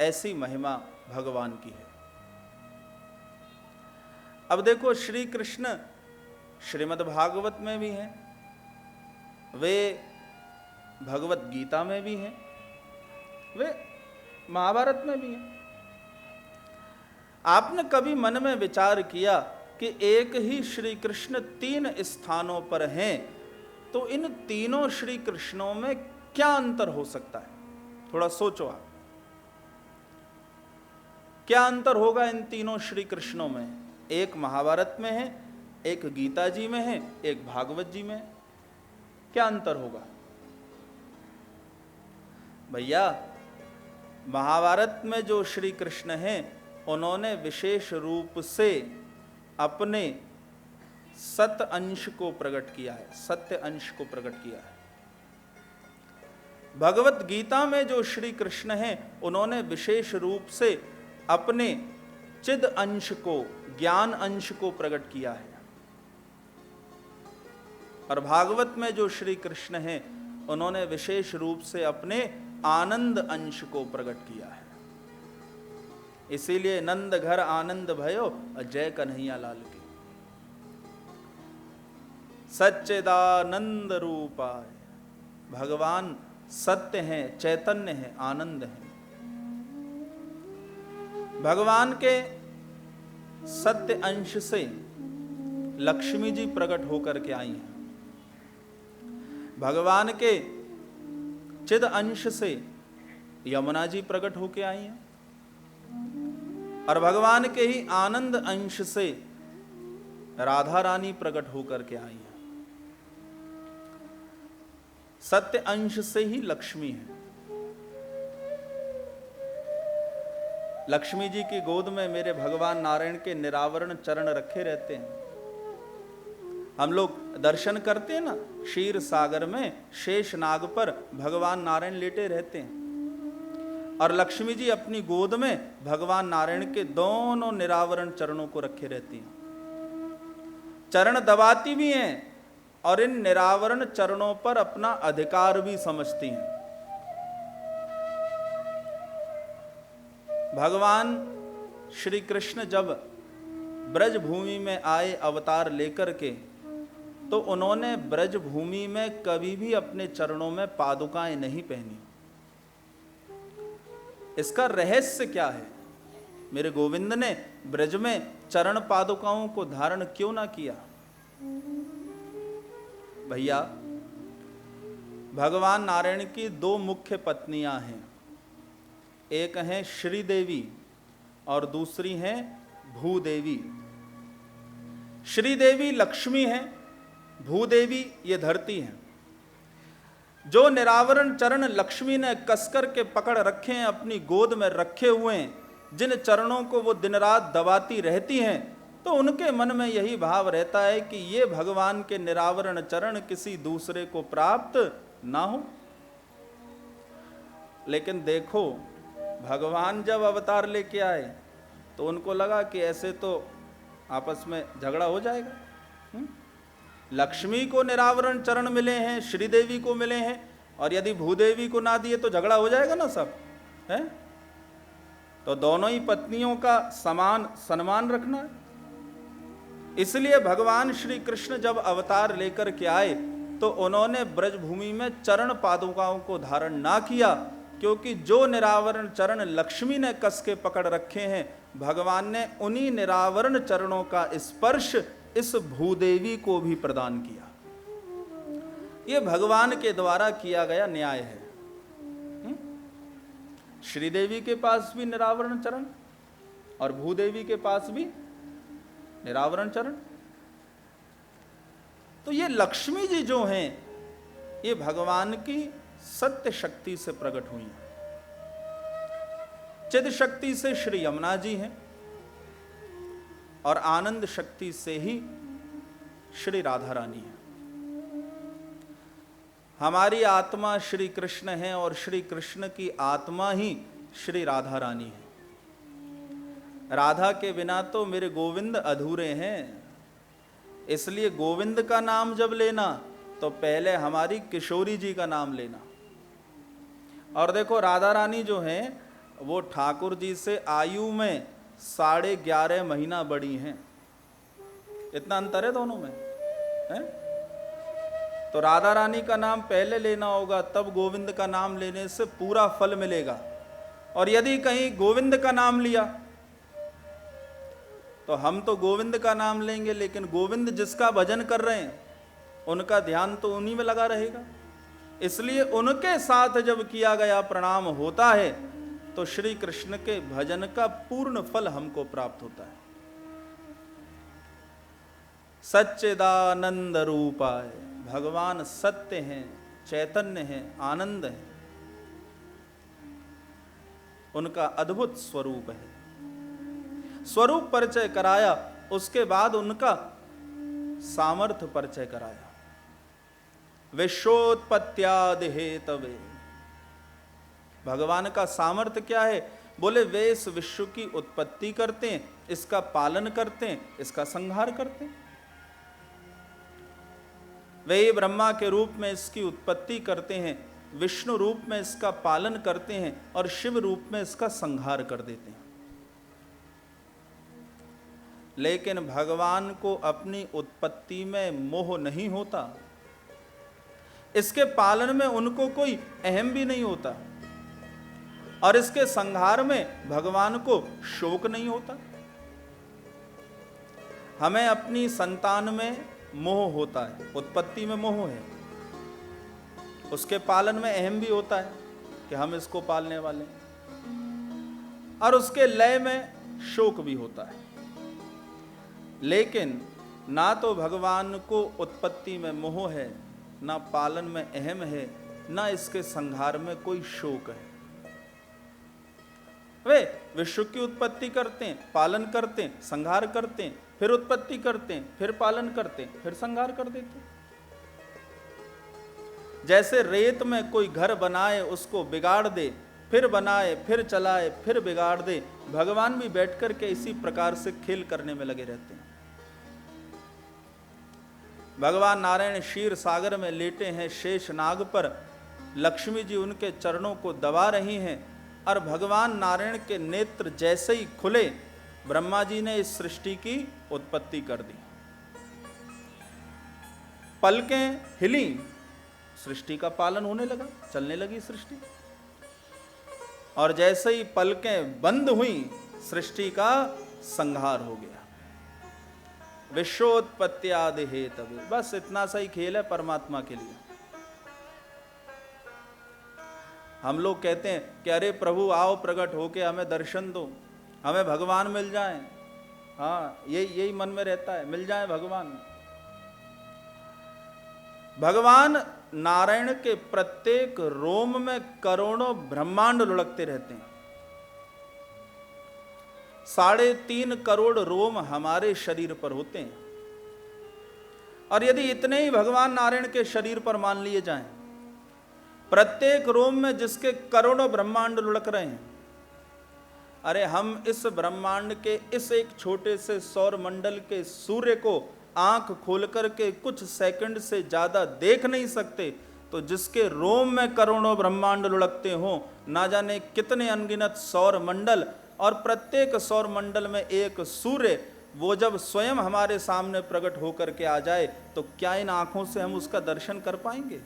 ऐसी महिमा भगवान की है। अब देखो, श्री कृष्ण श्रीमद् भागवत में भी हैं, वे भगवत गीता में भी हैं, वे महाभारत में भी हैं। आपने कभी मन में विचार किया कि एक ही श्री कृष्ण 3 स्थानों पर हैं, तो इन तीनों श्री कृष्णों में क्या अंतर हो सकता है? थोड़ा सोचो आप, क्या अंतर होगा इन तीनों श्री कृष्णों में? एक महाभारत में है, एक गीता जी में है, एक भागवत जी में है। क्या अंतर होगा भैया? महाभारत में जो श्री कृष्ण हैं, उन्होंने विशेष रूप से अपने सत्य अंश को प्रकट किया है, सत्य अंश को प्रकट किया है। भगवत गीता में जो श्री कृष्ण हैं, उन्होंने विशेष रूप से अपने चिद अंश को, ज्ञान अंश को प्रकट किया है। और भागवत में जो श्री कृष्ण हैं, उन्होंने विशेष रूप से अपने आनंद अंश को प्रकट किया है। इसीलिए नंद घर आनंद भयो जय कन्हैया लाल की। सच्चिदानंद रूपाय, भगवान सत्य हैं, चैतन्य हैं, आनंद हैं। भगवान के सत्य अंश से लक्ष्मी जी प्रकट होकर के आई हैं। भगवान के चिद अंश से यमुना जी प्रकट होकर आई हैं, और भगवान के ही आनंद अंश से राधा रानी प्रकट होकर के आई हैं। सत्य अंश से ही लक्ष्मी है। लक्ष्मी जी की गोद में मेरे भगवान नारायण के निरावरण चरण रखे रहते हैं। हम लोग दर्शन करते हैं ना, क्षीर सागर में शेष नाग पर भगवान नारायण लेटे रहते हैं, और लक्ष्मी जी अपनी गोद में भगवान नारायण के दोनों निरावरण चरणों को रखे रहती हैं। चरण दबाती भी हैं और इन निरावरण चरणों पर अपना अधिकार भी समझती हैं। भगवान श्री कृष्ण जब ब्रज भूमि में आए अवतार लेकर के, तो उन्होंने ब्रज भूमि में कभी भी अपने चरणों में पादुकाएं नहीं पहनी। इसका रहस्य क्या है? मेरे गोविंद ने ब्रज में चरण पादुकाओं को धारण क्यों ना किया? भैया, भगवान नारायण की दो मुख्य पत्नियां हैं, एक हैं श्रीदेवी और दूसरी हैं भूदेवी। श्रीदेवी लक्ष्मी है, भूदेवी ये धरती है। जो निरावरण चरण लक्ष्मी ने कसकर के पकड़ रखे हैं, अपनी गोद में रखे हुए हैं, जिन चरणों को वो दिन रात दबाती रहती हैं, तो उनके मन में यही भाव रहता है कि ये भगवान के निरावरण चरण किसी दूसरे को प्राप्त ना हो। लेकिन देखो, भगवान जब अवतार लेके आए तो उनको लगा कि ऐसे तो आपस में झगड़ा हो जाएगा। लक्ष्मी को निरावरण चरण मिले हैं, श्रीदेवी को मिले हैं, और यदि भूदेवी को ना दिए तो झगड़ा हो जाएगा ना सब है। तो दोनों ही पत्नियों का समान सम्मान रखना है। इसलिए भगवान श्री कृष्ण जब अवतार लेकर के आए तो उन्होंने ब्रजभूमि में चरण पादुकाओं को धारण ना किया, क्योंकि जो निरावरण चरण लक्ष्मी ने कस के पकड़ रखे हैं, भगवान ने उन्हीं निरावरण चरणों का स्पर्श इस भूदेवी को भी प्रदान किया। यह भगवान के द्वारा किया गया न्याय है। श्रीदेवी के पास भी निरावरण चरण और भूदेवी के पास भी निरावरण चरण। तो ये लक्ष्मी जी जो हैं, ये भगवान की सत्य शक्ति से प्रकट हुई हैं। चिद शक्ति से श्री यमुना जी हैं और आनंद शक्ति से ही श्री राधा रानी है। हमारी आत्मा श्री कृष्ण है और श्री कृष्ण की आत्मा ही श्री राधा रानी है। राधा के बिना तो मेरे गोविंद अधूरे हैं। इसलिए गोविंद का नाम जब लेना तो पहले हमारी किशोरी जी का नाम लेना। और देखो, राधा रानी जो हैं वो ठाकुर जी से आयु में 11.5 महीना बड़ी हैं। इतना अंतर है दोनों में है? तो राधा रानी का नाम पहले लेना होगा, तब गोविंद का नाम लेने से पूरा फल मिलेगा। और यदि कहीं गोविंद का नाम लिया तो हम तो गोविंद का नाम लेंगे, लेकिन गोविंद जिसका भजन कर रहे हैं उनका ध्यान तो उन्हीं में लगा रहेगा। इसलिए उनके साथ जब किया गया प्रणाम होता है तो श्री कृष्ण के भजन का पूर्ण फल हमको प्राप्त होता है। सच्चिदानंद रूपाय, भगवान सत्य हैं, चैतन्य हैं, आनंद है, उनका अद्भुत स्वरूप है। स्वरूप परिचय कराया, उसके बाद उनका सामर्थ्य परिचय कराया। विश्वोत्पत्त्यादि हेतवे, भगवान का सामर्थ्य क्या है? बोले वे इस विश्व की उत्पत्ति करते हैं, इसका पालन करते हैं, इसका संहार करते हैं। वे ब्रह्मा के रूप में इसकी उत्पत्ति करते हैं, विष्णु रूप में इसका पालन करते हैं और शिव रूप में इसका संहार कर देते हैं। लेकिन भगवान को अपनी उत्पत्ति में मोह नहीं होता, इसके पालन में उनको कोई अहम भी नहीं होता, और इसके संहार में भगवान को शोक नहीं होता। हमें अपनी संतान में मोह होता है, उत्पत्ति में मोह है, उसके पालन में अहम भी होता है कि हम इसको पालने वाले हैं, और उसके लय में शोक भी होता है। लेकिन ना तो भगवान को उत्पत्ति में मोह है, ना पालन में अहम है, ना इसके संहार में कोई शोक है। वे विश्व की उत्पत्ति करते हैं, पालन करते हैं, संहार करते हैं, फिर उत्पत्ति करते हैं, फिर पालन करते हैं, फिर संहार कर देते हैं। जैसे रेत में कोई घर बनाए, उसको बिगाड़ दे, फिर बनाए, फिर चलाए, फिर बिगाड़ दे, भगवान भी बैठकर के इसी प्रकार से खेल करने में लगे रहते हैं। भगवान नारायण क्षीर सागर में लेटे हैं शेष नाग पर, लक्ष्मी जी उनके चरणों को दबा रही हैं और भगवान नारायण के नेत्र जैसे ही खुले, ब्रह्मा जी ने इस सृष्टि की उत्पत्ति कर दी। पलकें हिली, सृष्टि का पालन होने लगा, चलने लगी सृष्टि। और जैसे ही पलकें बंद हुई, सृष्टि का संहार हो गया। विश्वोत्पत्त्यादि हेतवे, बस इतना सा ही खेल है परमात्मा के लिए। हम लोग कहते हैं कि अरे प्रभु आओ प्रकट होके हमें दर्शन दो, हमें भगवान मिल जाए। हाँ, यही मन में रहता है, मिल जाए भगवान। भगवान नारायण के प्रत्येक रोम में करोड़ों ब्रह्मांड लुढ़कते रहते हैं। 3.5 करोड़ रोम हमारे शरीर पर होते हैं। और यदि इतने ही भगवान नारायण के शरीर पर मान लिए जाएं, प्रत्येक रोम में जिसके करोड़ों ब्रह्मांड लुढ़क रहे हैं, अरे हम इस ब्रह्मांड के इस एक छोटे से सौर मंडल के सूर्य को आंख खोल करके कुछ सेकंड से ज्यादा देख नहीं सकते, तो जिसके रोम में करोड़ों ब्रह्मांड लुढ़कते हो, ना जाने कितने अनगिनत सौर मंडल, और प्रत्येक सौर मंडल में एक सूर्य, वो जब स्वयं हमारे सामने प्रकट होकर के आ जाए, तो क्या इन आंखों से हम उसका दर्शन कर पाएंगे?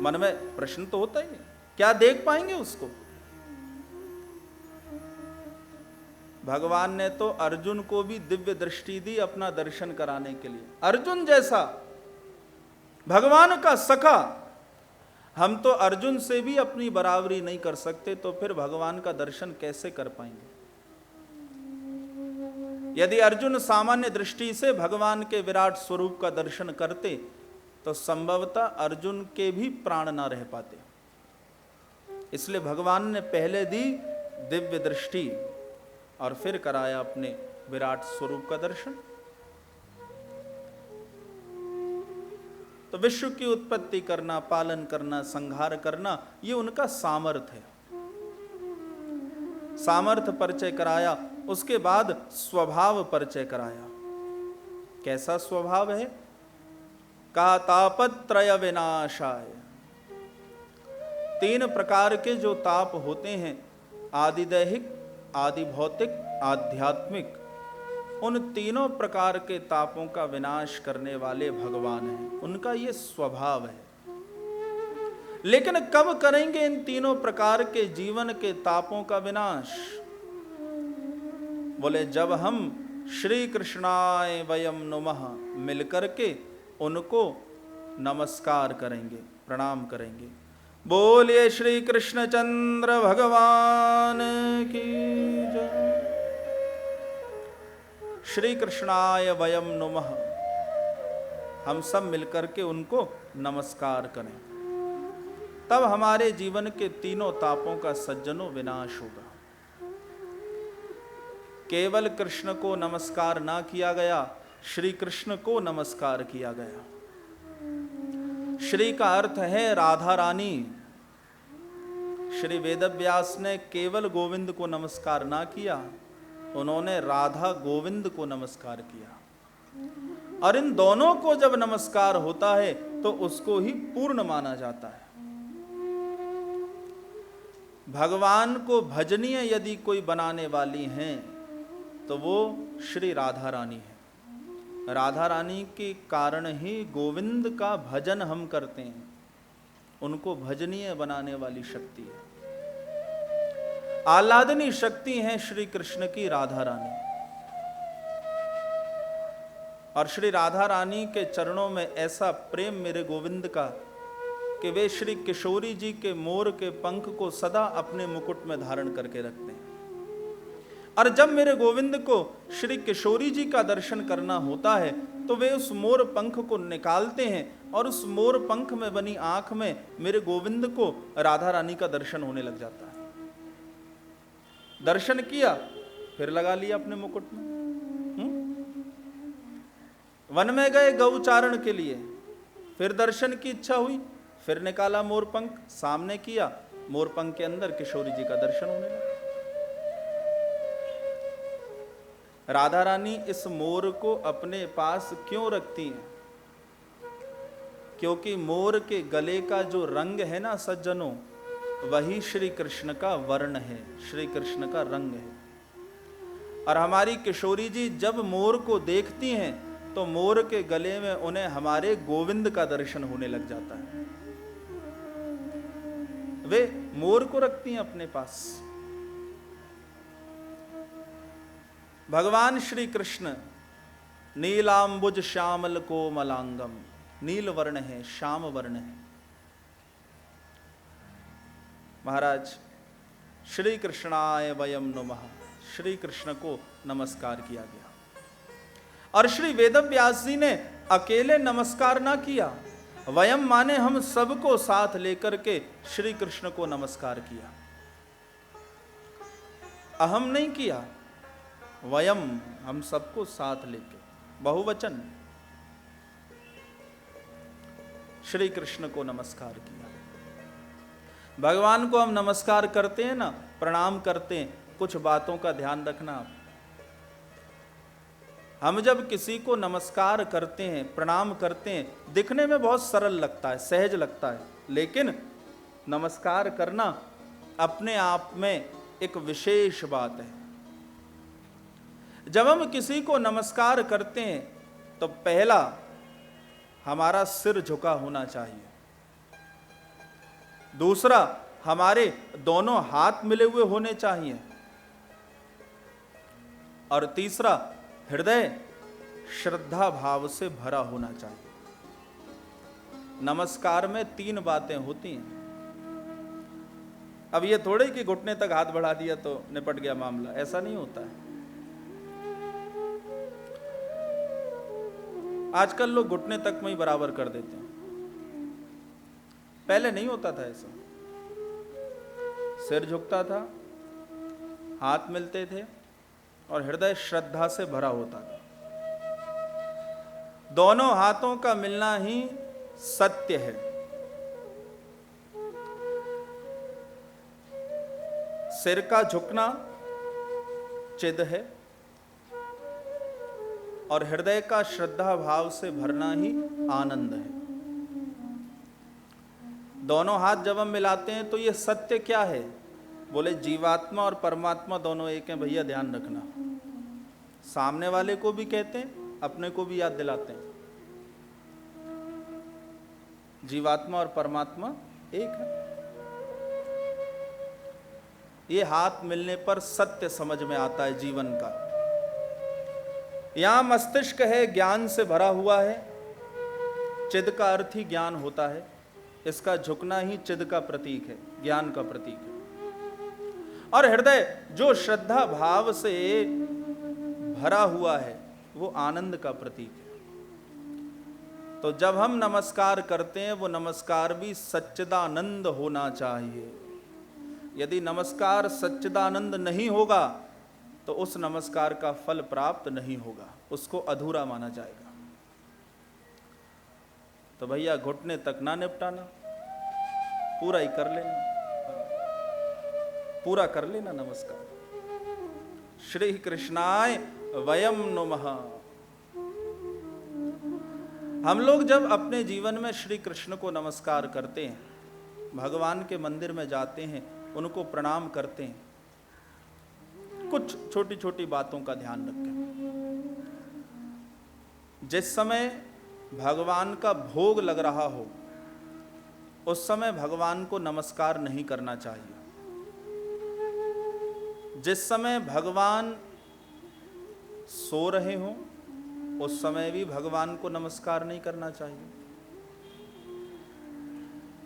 मन में प्रश्न तो होता ही है, क्या देख पाएंगे उसको? भगवान ने तो अर्जुन को भी दिव्य दृष्टि दी अपना दर्शन कराने के लिए। अर्जुन जैसा भगवान का सखा, हम तो अर्जुन से भी अपनी बराबरी नहीं कर सकते, तो फिर भगवान का दर्शन कैसे कर पाएंगे? यदि अर्जुन सामान्य दृष्टि से भगवान के विराट स्वरूप का दर्शन करते, तो संभवतः अर्जुन के भी प्राण ना रह पाते। इसलिए भगवान ने पहले दी दिव्य दृष्टि और फिर कराया अपने विराट स्वरूप का दर्शन। तो विश्व की उत्पत्ति करना, पालन करना, संहार करना, ये उनका सामर्थ्य है। सामर्थ्य परिचय कराया, उसके बाद स्वभाव परिचय कराया। कैसा स्वभाव है? का तापत्रय विनाशाय। 3 प्रकार के जो ताप होते हैं, आदि दैहिक, आदि भौतिक, आध्यात्मिक, उन तीनों प्रकार के तापों का विनाश करने वाले भगवान हैं। उनका ये स्वभाव है। लेकिन कब करेंगे इन तीनों प्रकार के जीवन के तापों का विनाश? बोले जब हम श्री कृष्णाय वयम नुमः मिलकर के उनको नमस्कार करेंगे, प्रणाम करेंगे। बोलिए श्री कृष्णचंद्र भगवान की जय। श्री कृष्णाय वयम नुमः, हम सब मिलकर के उनको नमस्कार करें, तब हमारे जीवन के तीनों तापों का सज्जनों विनाश होगा। केवल कृष्ण को नमस्कार ना किया गया, श्री कृष्ण को नमस्कार किया गया। श्री का अर्थ है राधा रानी। श्री वेदव्यास ने केवल गोविंद को नमस्कार ना किया, उन्होंने राधा गोविंद को नमस्कार किया। और इन दोनों को जब नमस्कार होता है तो उसको ही पूर्ण माना जाता है। भगवान को भजनीय यदि कोई बनाने वाली हैं तो वो श्री राधा रानी है। राधा रानी के कारण ही गोविंद का भजन हम करते हैं, उनको भजनीय बनाने वाली शक्ति है। आह्लादनी शक्ति है श्री कृष्ण की राधा रानी। और श्री राधा रानी के चरणों में ऐसा प्रेम मेरे गोविंद का कि वे श्री किशोरी जी के मोर के पंख को सदा अपने मुकुट में धारण करके रखते हैं। और जब मेरे गोविंद को श्री किशोरी जी का दर्शन करना होता है तो वे उस मोर पंख को निकालते हैं और उस मोर पंख में बनी आंख में मेरे गोविंद को राधा रानी का दर्शन होने लग जाता है। दर्शन किया, फिर लगा लिया अपने मुकुट में। वन में गए गौचारण के लिए, फिर दर्शन की इच्छा हुई, फिर निकाला मोर पंख, सामने किया, मोर पंख के अंदर किशोरी जी का दर्शन होने लगा। राधा रानी इस मोर को अपने पास क्यों रखती हैं? क्योंकि मोर के गले का जो रंग है ना सज्जनों, वही श्री कृष्ण का वर्ण है, श्री कृष्ण का रंग है। और हमारी किशोरी जी जब मोर को देखती हैं तो मोर के गले में उन्हें हमारे गोविंद का दर्शन होने लग जाता है। वे मोर को रखती हैं अपने पास। भगवान श्री कृष्ण नीलांबुज श्यामल कोमलांगम, नील वर्ण है, श्याम वर्ण है। महाराज श्री कृष्णाय वयम नमः, श्री कृष्ण को नमस्कार किया गया। और श्री वेदव्यास जी ने अकेले नमस्कार ना किया, वयम माने हम सबको साथ लेकर के श्री कृष्ण को नमस्कार किया। अहम नहीं किया, वयम हम सबको साथ लेके, बहुवचन, श्री कृष्ण को नमस्कार किया। भगवान को हम नमस्कार करते हैं ना, प्रणाम करते हैं, कुछ बातों का ध्यान रखना आप। हम जब किसी को नमस्कार करते हैं, प्रणाम करते हैं, दिखने में बहुत सरल लगता है, सहज लगता है, लेकिन नमस्कार करना अपने आप में एक विशेष बात है। जब हम किसी को नमस्कार करते हैं तो पहला हमारा सिर झुका होना चाहिए, दूसरा हमारे दोनों हाथ मिले हुए होने चाहिए, और तीसरा हृदय श्रद्धा भाव से भरा होना चाहिए। नमस्कार में 3 बातें होती हैं। अब ये थोड़े कि घुटने तक हाथ बढ़ा दिया तो निपट गया मामला, ऐसा नहीं होता है। आजकल लोग घुटने तक में ही बराबर कर देते हैं, पहले नहीं होता था ऐसा। सिर झुकता था, हाथ मिलते थे और हृदय श्रद्धा से भरा होता था। दोनों हाथों का मिलना ही सत्य है। सिर का झुकना चिद है और हृदय का श्रद्धा भाव से भरना ही आनंद है। दोनों हाथ जब हम मिलाते हैं तो ये सत्य क्या है? बोले जीवात्मा और परमात्मा दोनों एक हैं भैया, ध्यान रखना। सामने वाले को भी कहते हैं, अपने को भी याद दिलाते हैं, जीवात्मा और परमात्मा एक है। ये हाथ मिलने पर सत्य समझ में आता है जीवन का। यहां मस्तिष्क है, ज्ञान से भरा हुआ है। चिद का अर्थ ही ज्ञान होता है, इसका झुकना ही चिद का प्रतीक है, ज्ञान का प्रतीक है। और हृदय जो श्रद्धा भाव से भरा हुआ है वो आनंद का प्रतीक है। तो जब हम नमस्कार करते हैं वो नमस्कार भी सच्चिदानंद होना चाहिए। यदि नमस्कार सच्चिदानंद नहीं होगा तो उस नमस्कार का फल प्राप्त नहीं होगा, उसको अधूरा माना जाएगा। तो भैया घुटने तक ना निपटाना, पूरा ही कर लेना, पूरा कर लेना नमस्कार। श्री कृष्णाय वयम नमः। हम लोग जब अपने जीवन में श्री कृष्ण को नमस्कार करते हैं, भगवान के मंदिर में जाते हैं, उनको प्रणाम करते हैं, कुछ छोटी छोटी बातों का ध्यान रखें। जिस समय भगवान का भोग लग रहा हो उस समय भगवान को नमस्कार नहीं करना चाहिए। जिस समय भगवान सो रहे हों उस समय भी भगवान को नमस्कार नहीं करना चाहिए।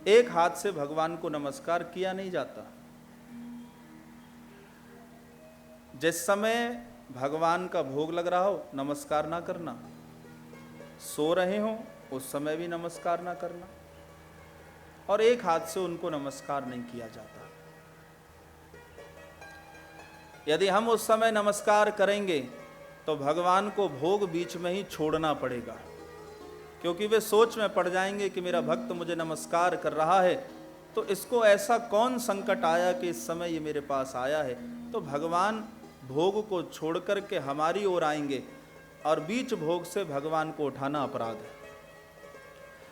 एक हाथ से भगवान को नमस्कार किया नहीं जाता। जिस समय भगवान का भोग लग रहा हो नमस्कार ना करना, सो रहे हो उस समय भी नमस्कार ना करना, और एक हाथ से उनको नमस्कार नहीं किया जाता। यदि हम उस समय नमस्कार करेंगे तो भगवान को भोग बीच में ही छोड़ना पड़ेगा, क्योंकि वे सोच में पड़ जाएंगे कि मेरा भक्त मुझे नमस्कार कर रहा है तो इसको ऐसा कौन संकट आया कि इस समय ये मेरे पास आया है। तो भगवान भोग को छोड़ करके हमारी ओर आएंगे और बीच भोग से भगवान को उठाना अपराध है।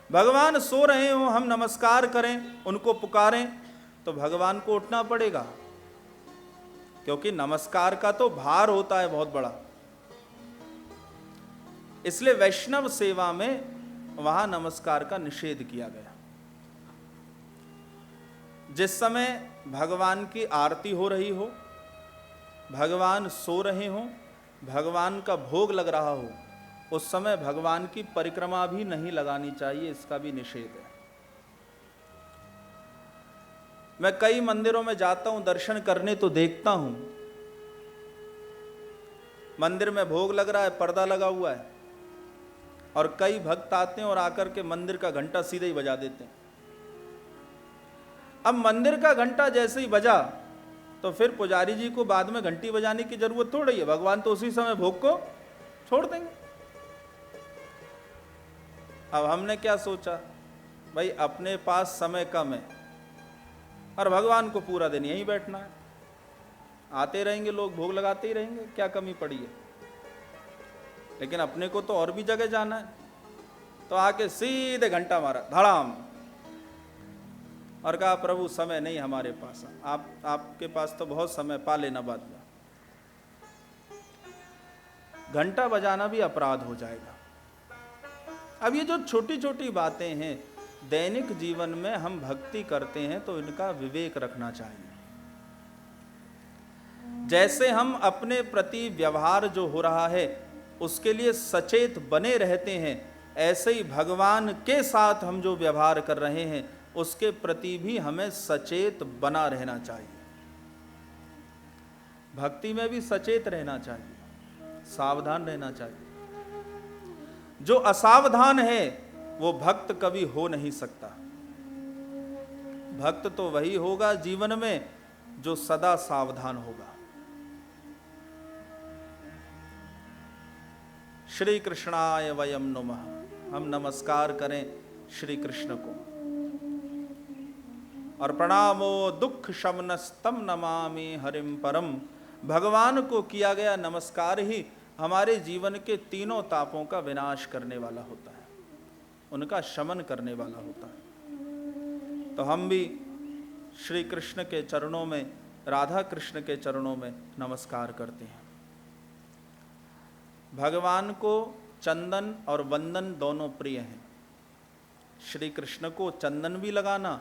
भगवान सो रहे हो, हम नमस्कार करें, उनको पुकारें, तो भगवान को उठना पड़ेगा, क्योंकि नमस्कार का तो भार होता है बहुत बड़ा। इसलिए वैष्णव सेवा में वहां नमस्कार का निषेध किया गया। जिस समय भगवान की आरती हो रही हो, भगवान सो रहे हो, भगवान का भोग लग रहा हो, उस समय भगवान की परिक्रमा भी नहीं लगानी चाहिए, इसका भी निषेध है। मैं कई मंदिरों में जाता हूं दर्शन करने, तो देखता हूं मंदिर में भोग लग रहा है, पर्दा लगा हुआ है, और कई भक्त आते हैं और आकर के मंदिर का घंटा सीधे ही बजा देते हैं। अब मंदिर का घंटा जैसे ही बजा तो फिर पुजारी जी को बाद में घंटी बजाने की जरूरत थोड़ी है, भगवान तो उसी समय भोग को छोड़ देंगे। अब हमने क्या सोचा, भाई अपने पास समय कम है और भगवान को पूरा दिन यहीं बैठना है, आते रहेंगे लोग, भोग लगाते ही रहेंगे, क्या कमी पड़ी है। लेकिन अपने को तो और भी जगह जाना है, तो आके सीधे घंटा मारा धड़ाम और कहा प्रभु समय नहीं हमारे पास, आपके पास तो बहुत समय, पा लेना बाद में। घंटा बजाना भी अपराध हो जाएगा। अब ये जो छोटी छोटी बातें हैं, दैनिक जीवन में हम भक्ति करते हैं तो इनका विवेक रखना चाहिए। जैसे हम अपने प्रति व्यवहार जो हो रहा है उसके लिए सचेत बने रहते हैं, ऐसे ही भगवान के साथ हम जो व्यवहार कर रहे हैं उसके प्रति भी हमें सचेत बना रहना चाहिए। भक्ति में भी सचेत रहना चाहिए, सावधान रहना चाहिए। जो असावधान है वो भक्त कभी हो नहीं सकता। भक्त तो वही होगा जीवन में जो सदा सावधान होगा। श्री कृष्णाय वयम नमः। हम नमस्कार करें श्री कृष्ण को। और प्रणामो दुख शमनस्तम नमामि हरिम परम। भगवान को किया गया नमस्कार ही हमारे जीवन के तीनों तापों का विनाश करने वाला होता है, उनका शमन करने वाला होता है। तो हम भी श्री कृष्ण के चरणों में, राधा कृष्ण के चरणों में नमस्कार करते हैं। भगवान को चंदन और वंदन दोनों प्रिय हैं। श्री कृष्ण को चंदन भी लगाना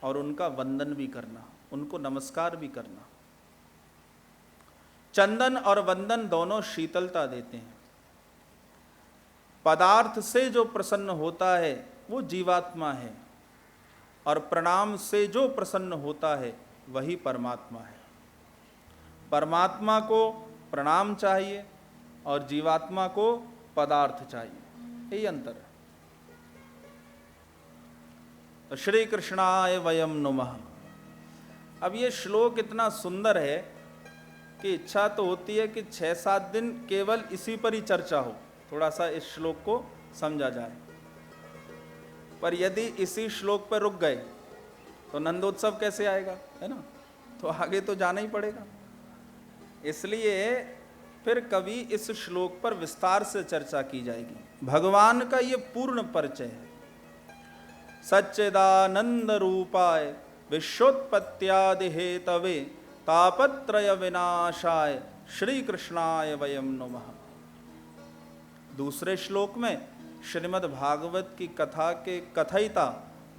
और उनका वंदन भी करना, उनको नमस्कार भी करना। चंदन और वंदन दोनों शीतलता देते हैं। पदार्थ से जो प्रसन्न होता है वो जीवात्मा है, और प्रणाम से जो प्रसन्न होता है वही परमात्मा है। परमात्मा को प्रणाम चाहिए और जीवात्मा को पदार्थ चाहिए, यही अंतर है। तो श्री कृष्णाय वयम नमः। अब ये श्लोक इतना सुंदर है कि इच्छा तो होती है कि 6-7 दिन केवल इसी पर ही चर्चा हो, थोड़ा सा इस श्लोक को समझा जाए। पर यदि इसी श्लोक पर रुक गए तो नंदोत्सव कैसे आएगा, है ना? तो आगे तो जाना ही पड़ेगा। इसलिए फिर कभी इस श्लोक पर विस्तार से चर्चा की जाएगी। भगवान का ये पूर्ण परिचय है। सच्चिदानंद रूपाय विश्वोत्पत्त्यादि हेतवे तापत्रय विनाशाय श्री कृष्णाय वयम नमः। दूसरे श्लोक में श्रीमद् भागवत की कथा के कथयिता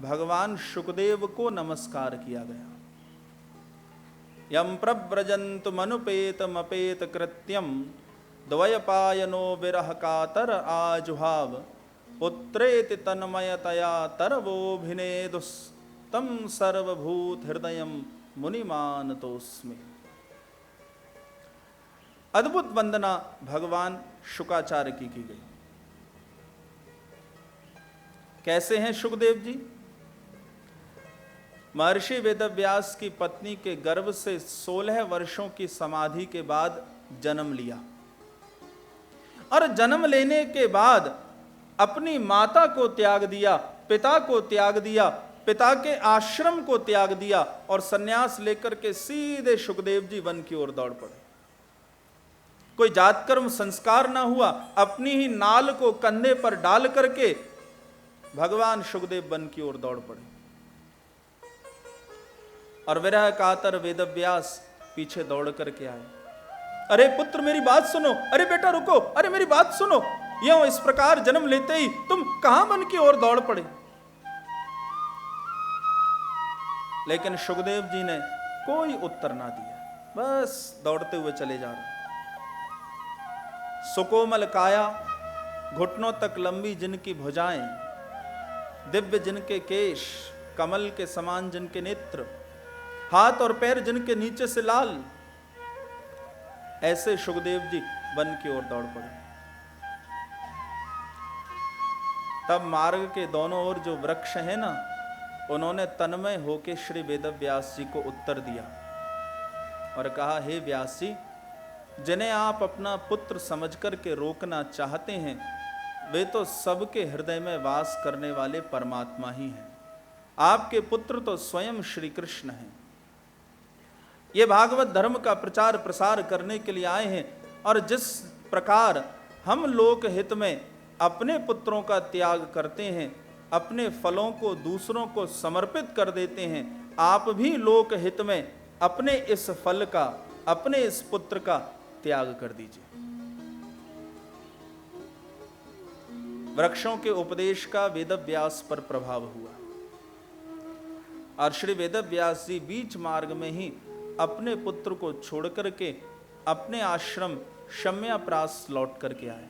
भगवान शुकदेव को नमस्कार किया गया। यम प्रव्रजन्तु मनुपेतमपेत कृत्यम द्वयपायनो विरह कातर आजुहाव पुत्रेति तन्मयतया तरवोभिनेदुस्तम सर्वभूत हृदयम मुनिमानतोस्मि। अद्भुत वंदना भगवान शुकाचार्य की गई। कैसे हैं शुकदेव जी? महर्षि वेदव्यास की पत्नी के गर्भ से 16 वर्षों की समाधि के बाद जन्म लिया, और जन्म लेने के बाद अपनी माता को त्याग दिया, पिता को त्याग दिया, पिता के आश्रम को त्याग दिया और सन्यास लेकर के सीधे शुकदेव जी वन की ओर दौड़ पड़े। कोई जात कर्म संस्कार ना हुआ, अपनी ही नाल को कंधे पर डाल करके भगवान सुखदेव वन की ओर दौड़ पड़े। और विरह कातर वेदव्यास पीछे दौड़ करके आए। अरे पुत्र मेरी बात सुनो, अरे बेटा रुको, अरे मेरी बात सुनो, यूं इस प्रकार जन्म लेते ही तुम कहां वन की ओर दौड़ पड़े। लेकिन सुखदेव जी ने कोई उत्तर ना दिया, बस दौड़ते हुए चले जा रहे। सुकोमल काया, घुटनों तक लंबी जिनकी भुजाएं, दिव्य जिनके केश, कमल के समान जिनके नेत्र, हाथ और पैर जिनके नीचे से लाल, ऐसे सुखदेव जी वन की ओर दौड़ पड़े। तब मार्ग के दोनों ओर जो वृक्ष है ना, उन्होंने तन्मय होकर श्री वेदव्यास जी को उत्तर दिया और कहा, हे व्यास जी, जिन्हें आप अपना पुत्र समझकर के रोकना चाहते हैं, वे तो सबके हृदय में वास करने वाले परमात्मा ही हैं। आपके पुत्र तो स्वयं श्री कृष्ण हैं। ये भागवत धर्म का प्रचार प्रसार करने के लिए आए हैं, और जिस प्रकार हम लोक हित में अपने पुत्रों का त्याग करते हैं, अपने फलों को दूसरों को समर्पित कर देते हैं, आप भी लोक हित में अपने इस फल का, अपने इस पुत्र का त्याग कर दीजिए। वृक्षों के उपदेश का वेदव्यास पर प्रभाव हुआ और श्री वेदव्यास जी बीच मार्ग में ही अपने पुत्र को छोड़ करके अपने आश्रम शम्याप्रास लौट करके आए।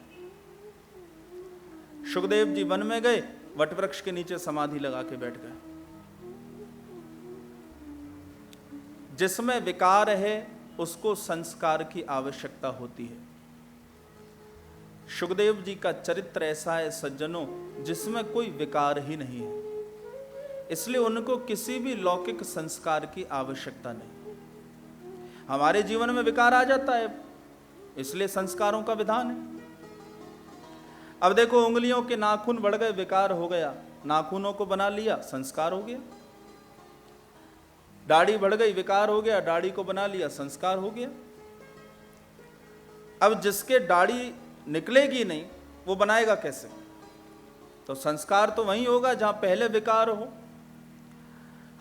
सुखदेव जी वन में गए, वटवृक्ष के नीचे समाधि लगा के बैठ गए। जिसमें विकार है उसको संस्कार की आवश्यकता होती है। सुखदेव जी का चरित्र ऐसा है सज्जनों, जिसमें कोई विकार ही नहीं है, इसलिए उनको किसी भी लौकिक संस्कार की आवश्यकता नहीं। हमारे जीवन में विकार आ जाता है, इसलिए संस्कारों का विधान है। अब देखो, उंगलियों के नाखून बढ़ गए, विकार हो गया, नाखूनों को बना लिया, संस्कार हो गया। दाढ़ी बढ़ गई, विकार हो गया, दाढ़ी को बना लिया, संस्कार हो गया। अब जिसके दाढ़ी निकलेगी नहीं, वो बनाएगा कैसे? तो संस्कार तो वही होगा जहां पहले विकार हो।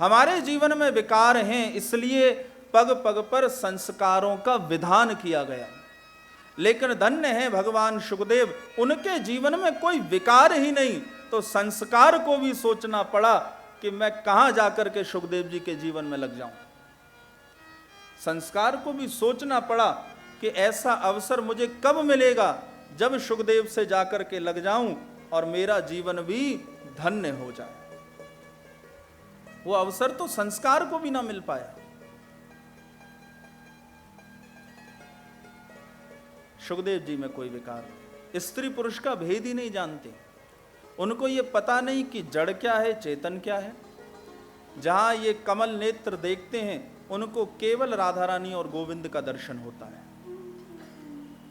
हमारे जीवन में विकार हैं, इसलिए पग पग पर संस्कारों का विधान किया गया। लेकिन धन्य है भगवान सुखदेव, उनके जीवन में कोई विकार ही नहीं, तो संस्कार को भी सोचना पड़ा कि मैं कहां जाकर के सुखदेव जी के जीवन में लग जाऊं। संस्कार को भी सोचना पड़ा कि ऐसा अवसर मुझे कब मिलेगा जब सुखदेव से जाकर के लग जाऊं और मेरा जीवन भी धन्य हो जाए। वो अवसर तो संस्कार को भी ना मिल पाया। सुखदेव जी में कोई विकार नहीं, स्त्री पुरुष का भेद ही नहीं जानते। उनको ये पता नहीं कि जड़ क्या है, चेतन क्या है। जहां ये कमल नेत्र देखते हैं, उनको केवल राधा रानी और गोविंद का दर्शन होता है।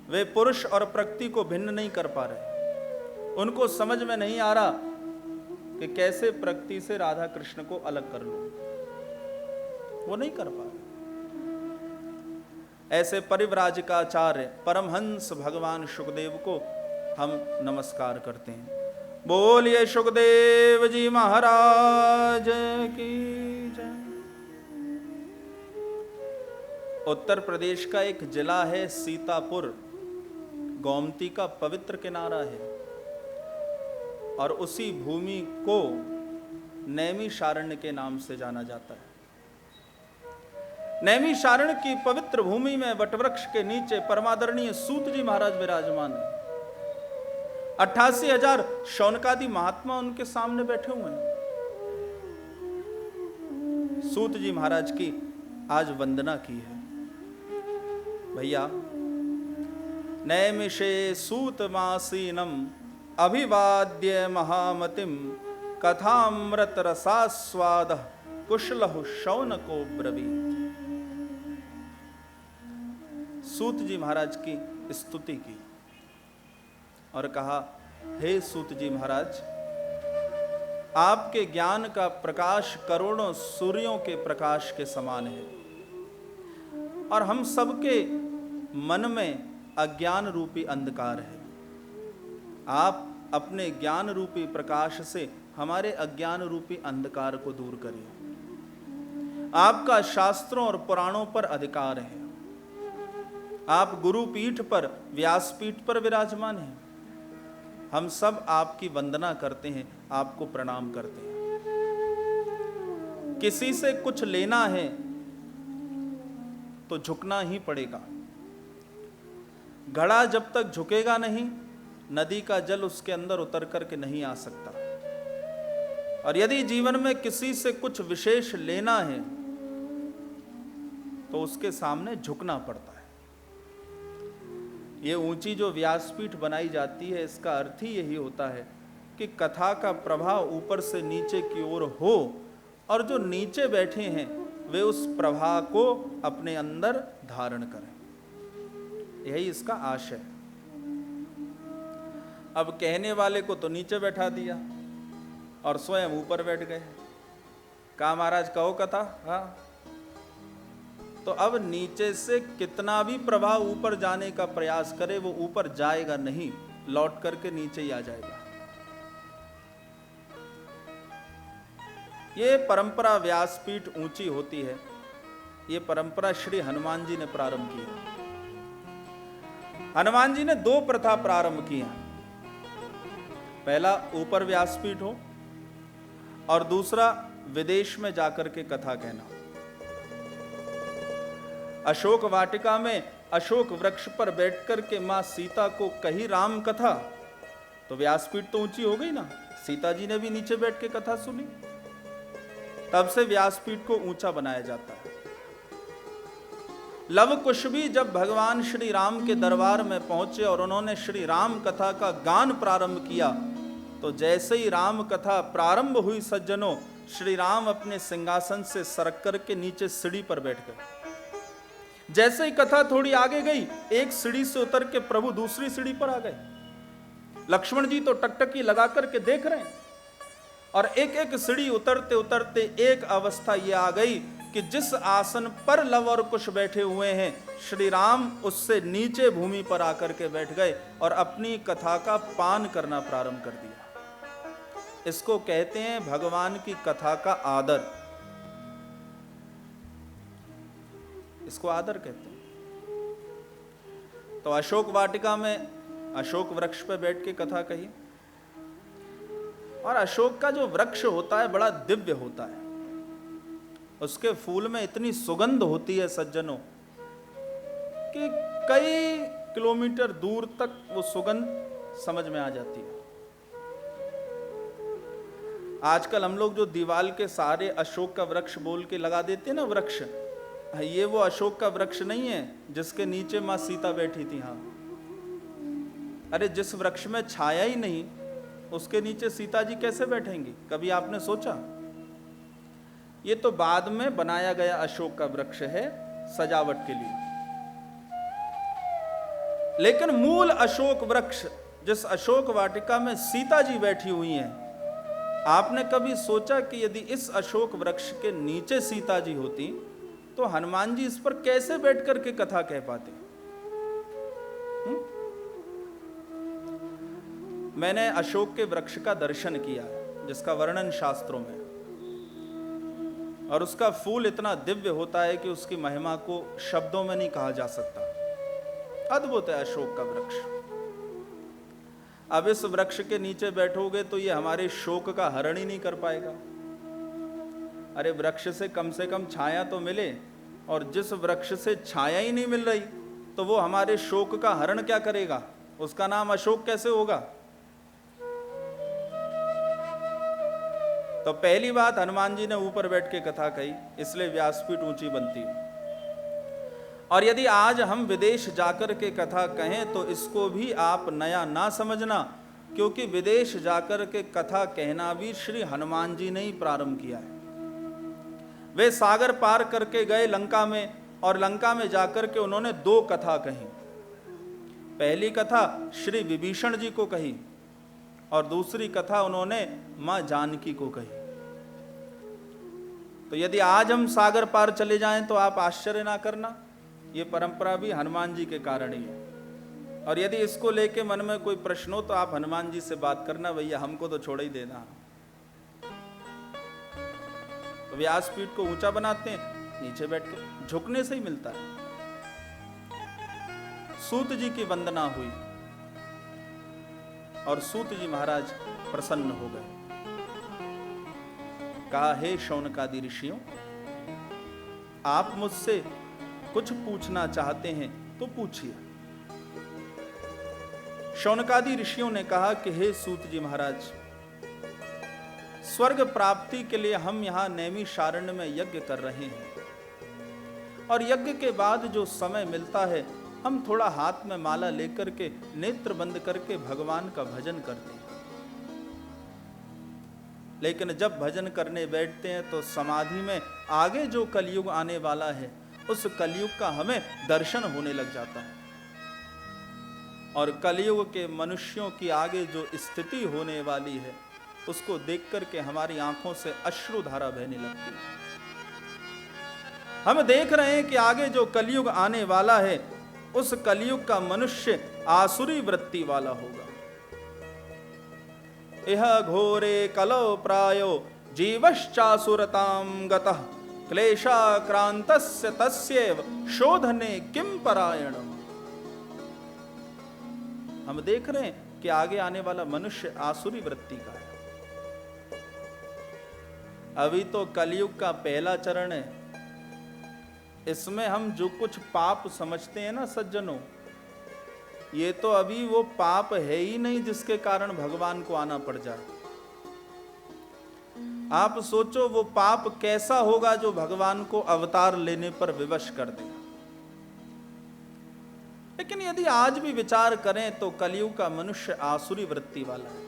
वे पुरुष और प्रकृति को भिन्न नहीं कर पा रहे। उनको समझ में नहीं आ रहा कि कैसे प्रकृति से राधा कृष्ण को अलग कर लो, वो नहीं कर पा रहे। ऐसे परिव्राजकाचार्य परमहंस भगवान सुखदेव को हम नमस्कार करते हैं। बोलिए सुखदेव जी महाराज की जय। उत्तर प्रदेश का एक जिला है सीतापुर, गोमती का पवित्र किनारा है, और उसी भूमि को नैमिषारण्य के नाम से जाना जाता है। नैमिषारण्य की पवित्र भूमि में वटवृक्ष के नीचे परमादरणीय सूत जी महाराज विराजमान है। 88,000 शौनकादि महात्मा उनके सामने बैठे हुए हैं। सूत जी महाराज की आज वंदना की है। भैया, नैमिषे सूतमासीनम अभिवाद्य महामतिम कथामृत रसास्वाद कुशलहु शौनको ब्रवीत। सूत जी महाराज की स्तुति की और कहा, हे सूत जी महाराज, आपके ज्ञान का प्रकाश करोड़ों सूर्यों के प्रकाश के समान है, और हम सबके मन में अज्ञान रूपी अंधकार है। आप अपने ज्ञान रूपी प्रकाश से हमारे अज्ञान रूपी अंधकार को दूर करिए। आपका शास्त्रों और पुराणों पर अधिकार है। आप गुरु पीठ पर, व्यास पीठ पर विराजमान हैं। हम सब आपकी वंदना करते हैं, आपको प्रणाम करते हैं। किसी से कुछ लेना है तो झुकना ही पड़ेगा। घड़ा जब तक झुकेगा नहीं, नदी का जल उसके अंदर उतर करके नहीं आ सकता। और यदि जीवन में किसी से कुछ विशेष लेना है तो उसके सामने झुकना पड़ता है। ये ऊंची जो व्यासपीठ बनाई जाती है, इसका अर्थ ही यही होता है कि कथा का प्रभाव ऊपर से नीचे की ओर हो और जो नीचे बैठे हैं वे उस प्रवाह को अपने अंदर धारण करें। यही इसका आशय। अब कहने वाले को तो नीचे बैठा दिया और स्वयं ऊपर बैठ गए। कहा महाराज कहो कथा। हाँ, तो अब नीचे से कितना भी प्रभाव ऊपर जाने का प्रयास करे वो ऊपर जाएगा नहीं, लौट करके नीचे ही आ जाएगा। ये परंपरा व्यासपीठ ऊंची होती है, ये परंपरा श्री हनुमान जी ने प्रारंभ की है। हनुमान जी ने दो प्रथा प्रारंभ की हैं। पहला ऊपर व्यासपीठ हो और दूसरा विदेश में जाकर के कथा कहना। अशोक वाटिका में अशोक वृक्ष पर बैठकर के मां सीता को कही राम कथा, तो व्यासपीठ तो ऊंची हो गई ना। सीता जी ने भी नीचे बैठ के कथा सुनी। तब से व्यासपीठ को ऊंचा बनाया जाता है। लव कुश भी जब भगवान श्री राम के दरबार में पहुंचे और उन्होंने श्री राम कथा का गान प्रारंभ किया, तो जैसे ही राम कथा प्रारंभ हुई सज्जनों, श्री राम अपने सिंहासन से सरक करके नीचे सीढ़ी पर बैठ गए। जैसे ही कथा थोड़ी आगे गई, एक सीढ़ी से उतर के प्रभु दूसरी सीढ़ी पर आ गए। लक्ष्मण जी तो टकटकी लगा करके देख रहे हैं और एक एक सीढ़ी उतरते उतरते एक अवस्था ये आ गई कि जिस आसन पर लव और कुश बैठे हुए हैं, श्री राम उससे नीचे भूमि पर आकर के बैठ गए और अपनी कथा का पान करना प्रारंभ कर दिया। इसको कहते हैं भगवान की कथा का आदर। इसको आदर कहते हैं। तो अशोक वाटिका में अशोक वृक्ष पर बैठ के कथा कही। और अशोक का जो वृक्ष होता है बड़ा दिव्य होता है। उसके फूल में इतनी सुगंध होती है सज्जनों कि कई किलोमीटर दूर तक वो सुगंध समझ में आ जाती है। आजकल हम लोग जो दीवार के सहारे अशोक का वृक्ष बोल के लगा देते हैं ना वृक्ष, ये वो अशोक का वृक्ष नहीं है जिसके नीचे मां सीता बैठी थी। हाँ, अरे जिस वृक्ष में छाया ही नहीं उसके नीचे सीता जी कैसे बैठेंगी? कभी आपने सोचा? ये तो बाद में बनाया गया अशोक का वृक्ष है सजावट के लिए, लेकिन मूल अशोक वृक्ष जिस अशोक वाटिका में सीता जी बैठी हुई हैं, आपने कभी सोचा कि यदि इस अशोक वृक्ष के नीचे सीता जी होती तो हनुमान जी इस पर कैसे बैठ करके कथा कह पाते? मैंने अशोक के वृक्ष का दर्शन किया जिसका वर्णन शास्त्रों में, और उसका फूल इतना दिव्य होता है कि उसकी महिमा को शब्दों में नहीं कहा जा सकता। अद्भुत है अशोक का वृक्ष। अब इस वृक्ष के नीचे बैठोगे तो ये हमारे शोक का हरण ही नहीं कर पाएगा। अरे वृक्ष से कम छाया तो मिले, और जिस वृक्ष से छाया ही नहीं मिल रही तो वो हमारे शोक का हरण क्या करेगा? उसका नाम अशोक कैसे होगा? तो पहली बात, हनुमान जी ने ऊपर बैठ के कथा कही, इसलिए व्यासपीठ ऊंची बनती है। और यदि आज हम विदेश जाकर के कथा कहें तो इसको भी आप नया ना समझना, क्योंकि विदेश जाकर के कथा कहना भी श्री हनुमान जी ने ही प्रारंभ किया है। वे सागर पार करके गए लंका में, और लंका में जाकर के उन्होंने दो कथा कही। पहली कथा श्री विभीषण जी को कही और दूसरी कथा उन्होंने मां जानकी को कही। तो यदि आज हम सागर पार चले जाएं तो आप आश्चर्य ना करना, ये परंपरा भी हनुमान जी के कारण ही है। और यदि इसको लेके मन में कोई प्रश्न हो तो आप हनुमान जी से बात करना, भैया हमको तो छोड़ ही देना। तो व्यासपीठ को ऊंचा बनाते हैं, नीचे बैठ के झुकने से ही मिलता है। सूत जी की वंदना हुई और सूत जी महाराज प्रसन्न हो गए। कहा, हे शौनकादि ऋषियों, आप मुझसे कुछ पूछना चाहते हैं तो पूछिए। शौनकादि ऋषियों ने कहा कि हे सूत जी महाराज, स्वर्ग प्राप्ति के लिए हम यहां नैमिषारण्य में यज्ञ कर रहे हैं, और यज्ञ के बाद जो समय मिलता है हम थोड़ा हाथ में माला लेकर के नेत्र बंद करके भगवान का भजन करते हैं। लेकिन जब भजन करने बैठते हैं तो समाधि में आगे जो कलयुग आने वाला है उस कलयुग का हमें दर्शन होने लग जाता है, और कलयुग के मनुष्यों की आगे जो स्थिति होने वाली है उसको देख करके हमारी आंखों से अश्रुधारा बहने लगती है। हम देख रहे हैं कि आगे जो कलयुग आने वाला है उस कलयुग का मनुष्य आसुरी वृत्ति वाला होगा। इह घोरे कलो प्रायो जीवश्चासुरतां गतः क्लेशाक्रांतस्य तस्यैव शोधने किम परायणम्। हम देख रहे हैं कि आगे आने वाला मनुष्य आसुरी वृत्ति का है। अभी तो कलयुग का पहला चरण है, इसमें हम जो कुछ पाप समझते हैं ना सज्जनों, ये तो अभी वो पाप है ही नहीं जिसके कारण भगवान को आना पड़ जाए। आप सोचो वो पाप कैसा होगा जो भगवान को अवतार लेने पर विवश कर दे। लेकिन यदि आज भी विचार करें तो कलयुग का मनुष्य आसुरी वृत्ति वाला है।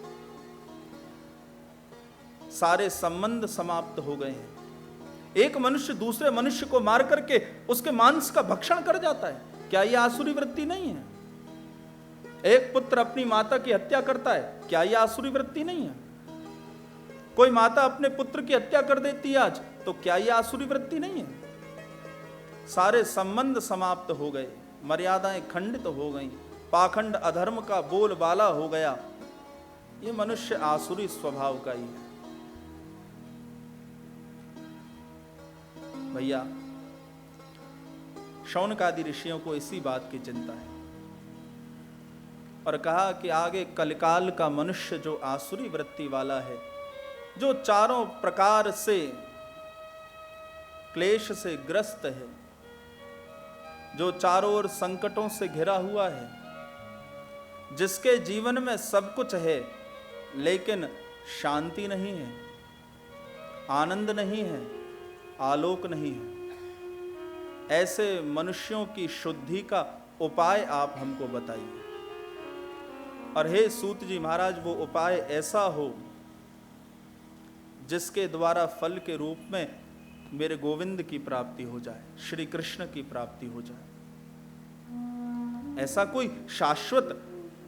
सारे संबंध समाप्त हो गए हैं। एक मनुष्य दूसरे मनुष्य को मार करके उसके मांस का भक्षण कर जाता है, क्या यह आसुरी वृत्ति नहीं है? एक पुत्र अपनी माता की हत्या करता है, क्या यह आसुरी वृत्ति नहीं है? कोई माता अपने पुत्र की हत्या कर देती है आज, तो क्या यह आसुरी वृत्ति नहीं है? सारे संबंध समाप्त हो गए, मर्यादाएं खंडित हो गई, पाखंड अधर्म का बोलबाला हो गया। ये मनुष्य आसुरी स्वभाव का ही है। भैया, शौनकादि ऋषियों को इसी बात की चिंता है, और कहा कि आगे कलिकाल का मनुष्य जो आसुरी वृत्ति वाला है, जो चारों प्रकार से क्लेश से ग्रस्त है, जो चारों ओर संकटों से घिरा हुआ है, जिसके जीवन में सब कुछ है लेकिन शांति नहीं है, आनंद नहीं है, आलोक नहीं है, ऐसे मनुष्यों की शुद्धि का उपाय आप हमको बताइए। और हे सूत जी महाराज, वो उपाय ऐसा हो जिसके द्वारा फल के रूप में मेरे गोविंद की प्राप्ति हो जाए, श्री कृष्ण की प्राप्ति हो जाए। ऐसा कोई शाश्वत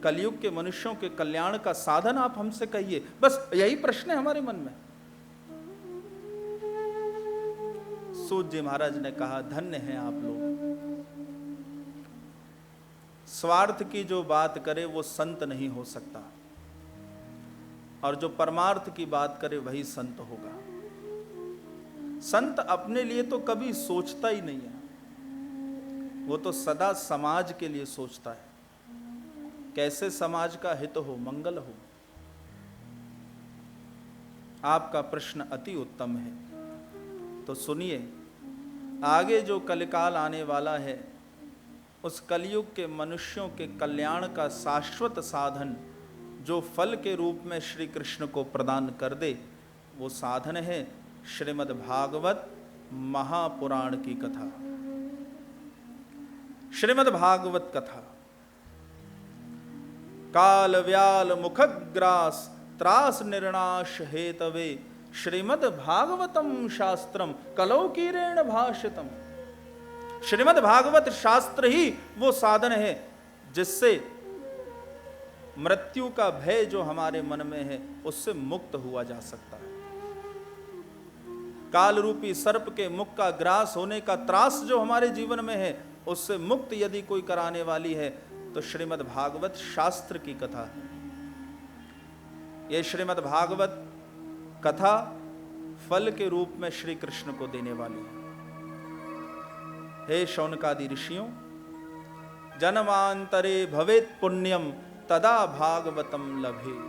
कलयुग के मनुष्यों के कल्याण का साधन आप हमसे कहिए। बस यही प्रश्न है हमारे मन में। सूत जी महाराज ने कहा, धन्य हैं आप लोग। स्वार्थ की जो बात करे वो संत नहीं हो सकता, और जो परमार्थ की बात करे वही संत होगा। संत अपने लिए तो कभी सोचता ही नहीं है, वो तो सदा समाज के लिए सोचता है, कैसे समाज का हित हो, मंगल हो। आपका प्रश्न अति उत्तम है, तो सुनिए। आगे जो कलिकाल आने वाला है उस कलयुग के मनुष्यों के कल्याण का शाश्वत साधन जो फल के रूप में श्री कृष्ण को प्रदान कर दे, वो साधन है श्रीमद् भागवत महापुराण की कथा। श्रीमद् भागवत कथा काल व्याल मुखग्रास त्रास निर्णाश हेतवे श्रीमद् भागवतम शास्त्रम कलौकीरेण भाषितम। श्रीमद् भागवत शास्त्र ही वो साधन है जिससे मृत्यु का भय जो हमारे मन में है उससे मुक्त हुआ जा सकता है। काल रूपी सर्प के मुख का ग्रास होने का त्रास जो हमारे जीवन में है उससे मुक्त यदि कोई कराने वाली है तो श्रीमद् भागवत शास्त्र की कथा है। यह श्रीमद् भागवत कथा फल के रूप में श्री कृष्ण को देने वाली है। हे शौनकादि ऋषियों, जन्मांतरे भवेत पुण्यम तदा भागवतम लभेत।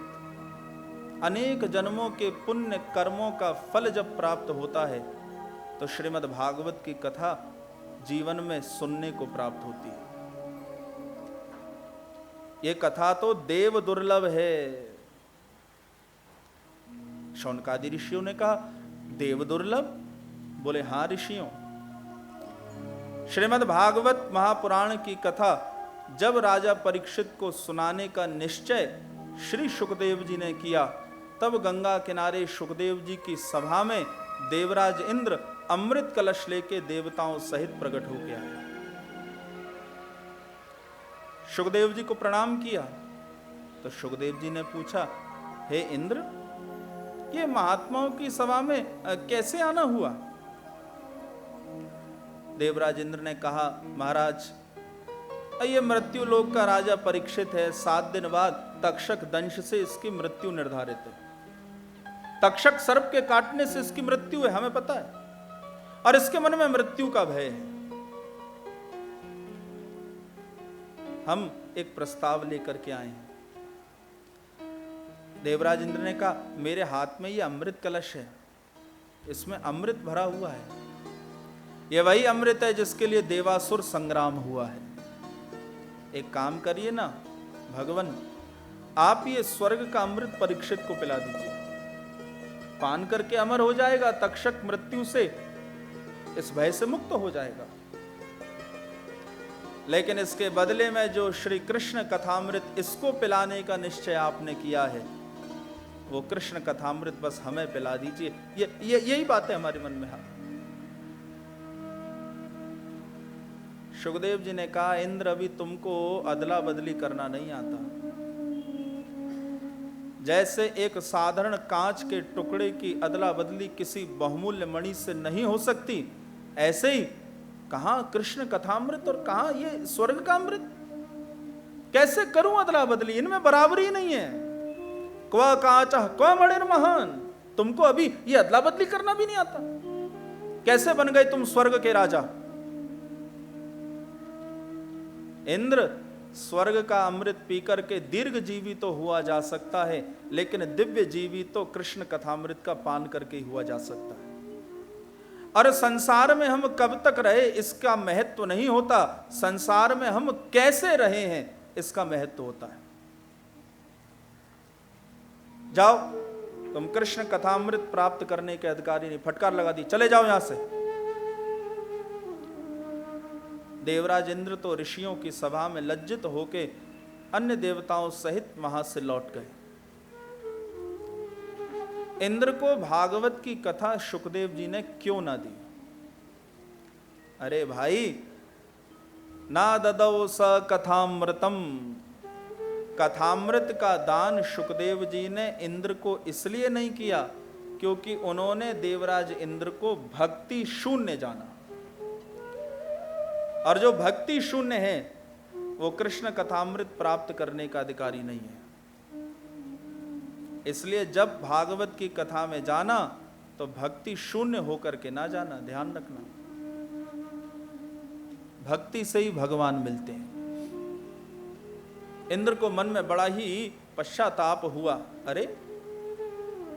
अनेक जन्मों के पुण्य कर्मों का फल जब प्राप्त होता है तो श्रीमद् भागवत की कथा जीवन में सुनने को प्राप्त होती है। ये कथा तो देव दुर्लभ है। शौनकादि ऋषियों ने कहा, देव दुर्लभ? बोले हां ऋषियों। श्रीमद् भागवत महापुराण की कथा जब राजा परीक्षित को सुनाने का निश्चय श्री सुखदेव जी ने किया, तब गंगा किनारे सुखदेव जी की सभा में देवराज इंद्र अमृत कलश लेके देवताओं सहित प्रकट हो गया। सुखदेव जी को प्रणाम किया तो सुखदेव जी ने पूछा, हे इंद्र, ये महात्माओं की सभा में कैसे आना हुआ? देवराज इंद्र ने कहा, महाराज, ये मृत्यु लोक का राजा परीक्षित है। 7 दिन बाद तक्षक दंश से इसकी मृत्यु निर्धारित है। तक्षक सर्प के काटने से इसकी मृत्यु है, हमें पता है, और इसके मन में मृत्यु का भय है। हम एक प्रस्ताव लेकर के आए हैं। देवराज इंद्र ने कहा, मेरे हाथ में ये अमृत कलश है, इसमें अमृत भरा हुआ है। यह वही अमृत है जिसके लिए देवासुर संग्राम हुआ है। एक काम करिए ना भगवान, आप ये स्वर्ग का अमृत परीक्षित को पिला दीजिए, पान करके अमर हो जाएगा। तक्षक मृत्यु से, इस भय से मुक्त हो जाएगा। लेकिन इसके बदले में जो श्री कृष्ण कथामृत इसको पिलाने का निश्चय आपने किया है, वो कृष्ण कथामृत बस हमें पिला दीजिए। यही बात है हमारे मन में। सुखदेव जी ने कहा, इंद्र, अभी तुमको अदला बदली करना नहीं आता। जैसे एक साधारण कांच के टुकड़े की अदला बदली किसी बहुमूल्य मणि से नहीं हो सकती, ऐसे ही कहां कृष्ण कथामृत और कहां ये स्वर्ग का अमृत, कैसे करूं अदला बदली? इनमें बराबरी नहीं है। क्वा कांचा क्वा मणिर महान, तुमको अभी ये अदला बदली करना भी नहीं आता। कैसे बन गए तुम स्वर्ग के राजा? इंद्र, स्वर्ग का अमृत पीकर के दीर्घ जीवी तो हुआ जा सकता है, लेकिन दिव्य जीवी तो कृष्ण कथामृत का पान करके ही हुआ जा सकता है। और संसार में हम कब तक रहे इसका महत्व नहीं होता, संसार में हम कैसे रहे हैं इसका महत्व होता है। जाओ, तुम कृष्ण कथामृत प्राप्त करने के अधिकारी नहीं। फटकार लगा दी, चले जाओ यहां से। देवराज इंद्र तो ऋषियों की सभा में लज्जित होके अन्य देवताओं सहित वहां से लौट गए। इंद्र को भागवत की कथा सुखदेव जी ने क्यों ना दी? अरे भाई, ना ददौ स कथामृतम, कथामृत का दान सुखदेव जी ने इंद्र को इसलिए नहीं किया क्योंकि उन्होंने देवराज इंद्र को भक्ति शून्य जाना, और जो भक्ति शून्य है वो कृष्ण कथामृत प्राप्त करने का अधिकारी नहीं है। इसलिए जब भागवत की कथा में जाना तो भक्ति शून्य होकर के ना जाना, ध्यान रखना। भक्ति से ही भगवान मिलते हैं। इंद्र को मन में बड़ा ही पश्चाताप हुआ, अरे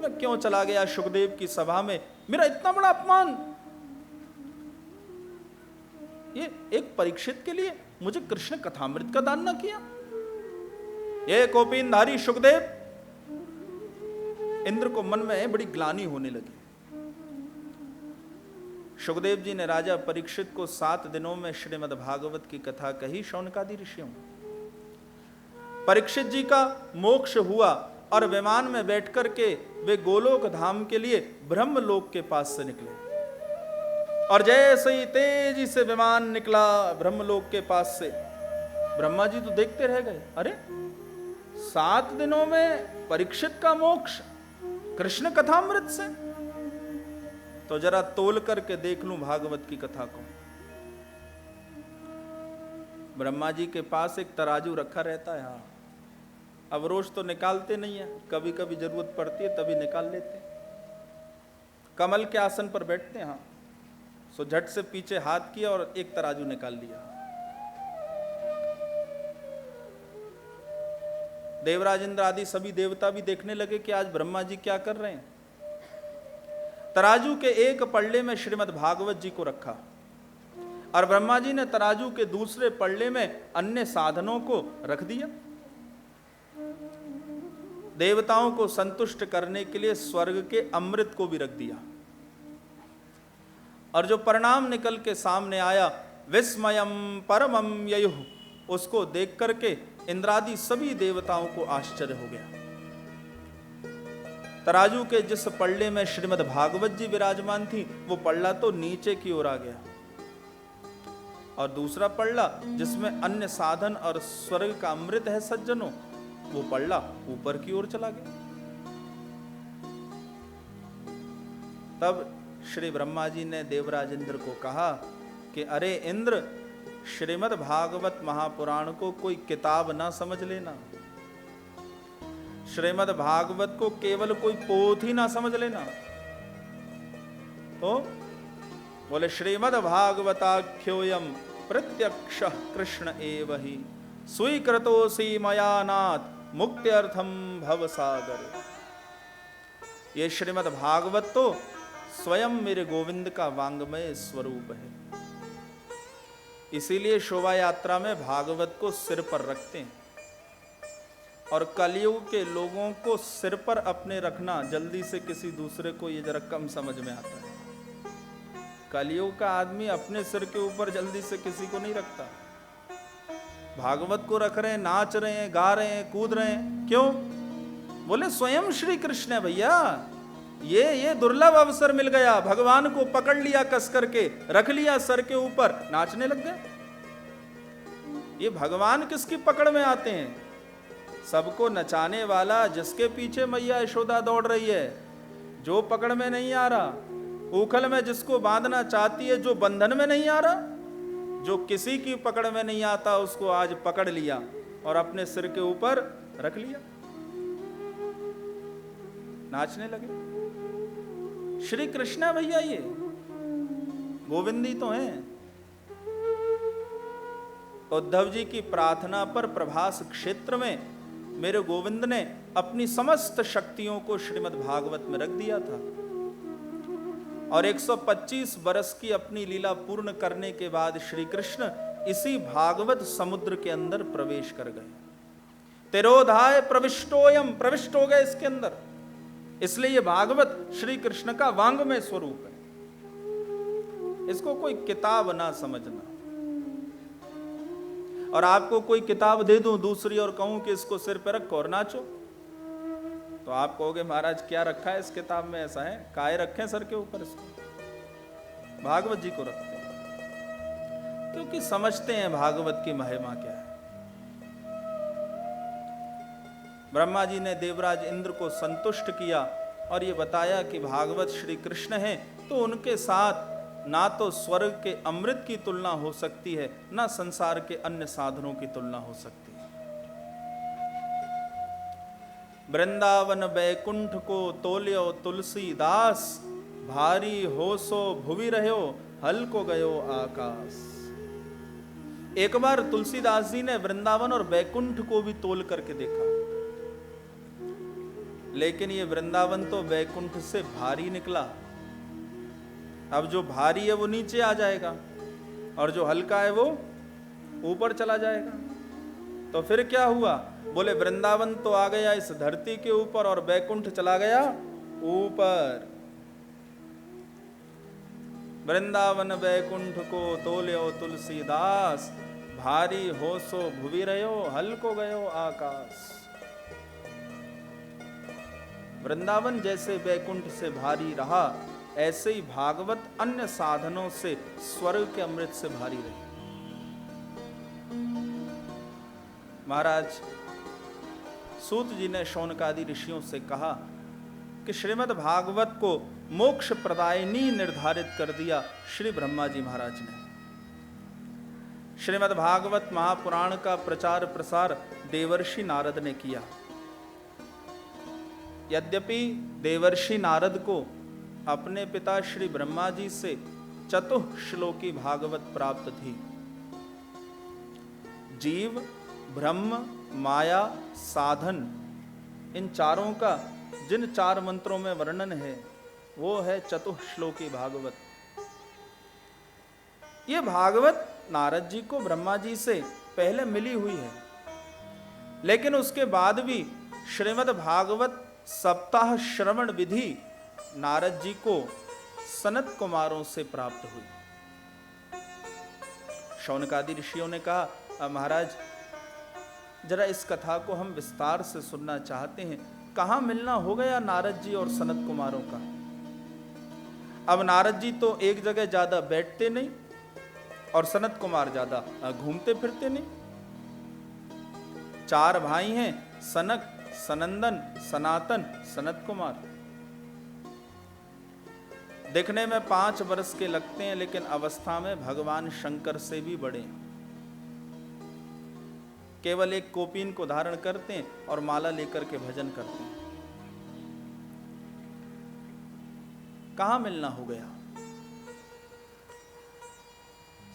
मैं क्यों चला गया सुखदेव की सभा में, मेरा इतना बड़ा अपमान, ये एक परीक्षित के लिए मुझे कृष्ण कथामृत का दान ना किया। ये कौपीनधारी सुखदेव, इंद्र को मन में बड़ी ग्लानि होने लगी। सुखदेव जी ने राजा परीक्षित को 7 दिनों में श्रीमद् भागवत की कथा कही। शौनकादि ऋषियों, परीक्षित जी का मोक्ष हुआ और विमान में बैठकर के वे गोलोक धाम के लिए ब्रह्मलोक के पास से निकले। और जैसे ही तेजी से विमान निकला ब्रह्मलोक के पास से, ब्रह्मा जी तो देखते रह गए, अरे 7 दिनों में परीक्षित का मोक्ष कृष्ण कथामृत से, तो जरा तोल करके देख लूं भागवत की कथा को। ब्रह्मा जी के पास एक तराजू रखा रहता है। हाँ, अब रोज तो निकालते नहीं है, कभी कभी जरूरत पड़ती है तभी निकाल लेते हैं। कमल के आसन पर बैठते हैं। हाँ, सो झट से पीछे हाथ किया और एक तराजू निकाल लिया। देवराज इंद्र आदि सभी देवता भी देखने लगे कि आज ब्रह्मा जी क्या कर रहे हैं। तराजू के एक पल्ले में श्रीमद् भागवत जी को रखा और ब्रह्मा जी ने तराजू के दूसरे पल्ले में अन्य साधनों को रख दिया। देवताओं को संतुष्ट करने के लिए स्वर्ग के अमृत को भी रख दिया। और जो परिणाम निकल के सामने आया, विस्मयम परमम ययुः, उसको देख करके इंद्रादि सभी देवताओं को आश्चर्य हो गया। तराजू के जिस पल्ले में श्रीमद् भागवत जी विराजमान थी, वो पल्ला तो नीचे की ओर आ गया और दूसरा पल्ला जिसमें अन्य साधन और स्वर्ग का अमृत है सज्जनों, वो पल्ला ऊपर की ओर चला गया। तब श्री ब्रह्मा जी ने देवराज इंद्र को कहा कि अरे इंद्र, श्रीमद् भागवत महापुराण को कोई किताब ना समझ लेना, श्रीमद् भागवत को केवल कोई पोथी ना समझ लेना। तो बोले श्रीमद् भागवताख्योयम प्रत्यक्षः कृष्ण एव हि स्वीकृतोऽसि मया नाथ मुक्त्यर्थम भवसागर। ये श्रीमद् भागवत तो स्वयं मेरे गोविंद का वांग्मय स्वरूप है। इसीलिए शोभा यात्रा में भागवत को सिर पर रखते हैं। और कलयुग के लोगों को सिर पर अपने रखना जल्दी से किसी दूसरे को ये जरा कम समझ में आता है। कलयुग का आदमी अपने सिर के ऊपर जल्दी से किसी को नहीं रखता। भागवत को रख रहे हैं, नाच रहे हैं, गा रहे हैं, कूद रहे हैं। क्यों? बोले स्वयं श्री कृष्ण है भैया। ये दुर्लभ अवसर मिल गया, भगवान को पकड़ लिया, कस करके रख लिया सर के ऊपर, नाचने लग गए। ये भगवान किसकी पकड़ में आते हैं? सबको नचाने वाला, जिसके पीछे मैया यशोदा दौड़ रही है, जो पकड़ में नहीं आ रहा, उखल में जिसको बांधना चाहती है, जो बंधन में नहीं आ रहा, जो किसी की पकड़ में नहीं आता, उसको आज पकड़ लिया और अपने सिर के ऊपर रख लिया, नाचने लगे। श्री कृष्ण भैया, ये गोविंदी तो हैं। उद्धव जी की प्रार्थना पर प्रभास क्षेत्र में मेरे गोविंद ने अपनी समस्त शक्तियों को श्रीमद् भागवत में रख दिया था और 125 बरस की अपनी लीला पूर्ण करने के बाद श्री कृष्ण इसी भागवत समुद्र के अंदर प्रवेश कर गए। तिरोधाय प्रविष्टोयम, प्रविष्ट हो गए इसके अंदर। इसलिए ये भागवत श्री कृष्ण का वांग्मय स्वरूप है। इसको कोई किताब ना समझना। और आपको कोई किताब दे दूं दूसरी और कहूं कि इसको सिर पे रखो और नाचो, तो आप कहोगे महाराज क्या रखा है इस किताब में? ऐसा है, काहे रखें सर के ऊपर इसको? भागवत जी को रखते हैं क्योंकि समझते हैं भागवत की महिमा क्या है। ब्रह्मा जी ने देवराज इंद्र को संतुष्ट किया और ये बताया कि भागवत श्री कृष्ण हैं, तो उनके साथ ना तो स्वर्ग के अमृत की तुलना हो सकती है, ना संसार के अन्य साधनों की तुलना हो सकती है। वृंदावन बैकुंठ को तोल्यो तुलसीदास, भारी हो सो भुवि रहो हल को गयो आकाश। एक बार तुलसीदास जी ने वृंदावन और बैकुंठ को भी तोल करके देखा, लेकिन ये वृंदावन तो बैकुंठ से भारी निकला। अब जो भारी है वो नीचे आ जाएगा और जो हल्का है वो ऊपर चला जाएगा। तो फिर क्या हुआ? बोले वृंदावन तो आ गया इस धरती के ऊपर और बैकुंठ चला गया ऊपर। वृंदावन बैकुंठ को तोल्यो तुलसीदास, भारी हो सो भुवि रहो हल को गयो आकाश। वृंदावन जैसे बैकुंठ से भारी रहा, ऐसे ही भागवत अन्य साधनों से, स्वर्ग के अमृत से भारी रही। महाराज सूत जी ने शौनकादि ऋषियों से कहा कि श्रीमद् भागवत को मोक्ष प्रदायिनी निर्धारित कर दिया श्री ब्रह्मा जी महाराज ने। श्रीमद् भागवत महापुराण का प्रचार प्रसार देवर्षि नारद ने किया। यद्यपि देवर्षि नारद को अपने पिता श्री ब्रह्मा जी से चतुश्लोकी भागवत प्राप्त थी। जीव, ब्रह्म, माया, साधन, इन चारों का जिन 4 मंत्रों में वर्णन है वो है चतुश्लोकी भागवत। ये भागवत नारद जी को ब्रह्मा जी से पहले मिली हुई है, लेकिन उसके बाद भी श्रीमद् भागवत सप्ताह श्रवण विधि नारद जी को सनत कुमारों से प्राप्त हुई। शौनकादि ऋषियों ने कहा, महाराज जरा इस कथा को हम विस्तार से सुनना चाहते हैं। कहां मिलना हो गया नारद जी और सनत कुमारों का? अब नारद जी तो एक जगह ज्यादा बैठते नहीं और सनत कुमार ज्यादा घूमते फिरते नहीं। 4 भाई हैं, सनक, सनंदन, सनातन, सनत कुमार। दिखने में 5 वर्ष के लगते हैं, लेकिन अवस्था में भगवान शंकर से भी बड़े हैं। केवल एक कोपीन को धारण करते हैं और माला लेकर के भजन करते हैं। कहां मिलना हो गया?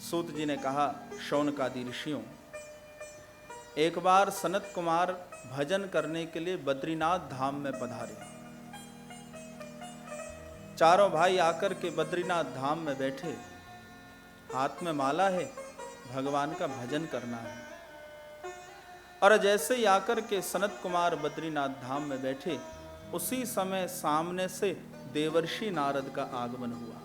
सूत जी ने कहा, शौनकादि ऋषियों, एक बार सनत कुमार भजन करने के लिए बद्रीनाथ धाम में पधारे। चारों भाई आकर के बद्रीनाथ धाम में बैठे, हाथ में माला है, भगवान का भजन करना है। और जैसे ही आकर के सनत कुमार बद्रीनाथ धाम में बैठे, उसी समय सामने से देवर्षि नारद का आगमन हुआ।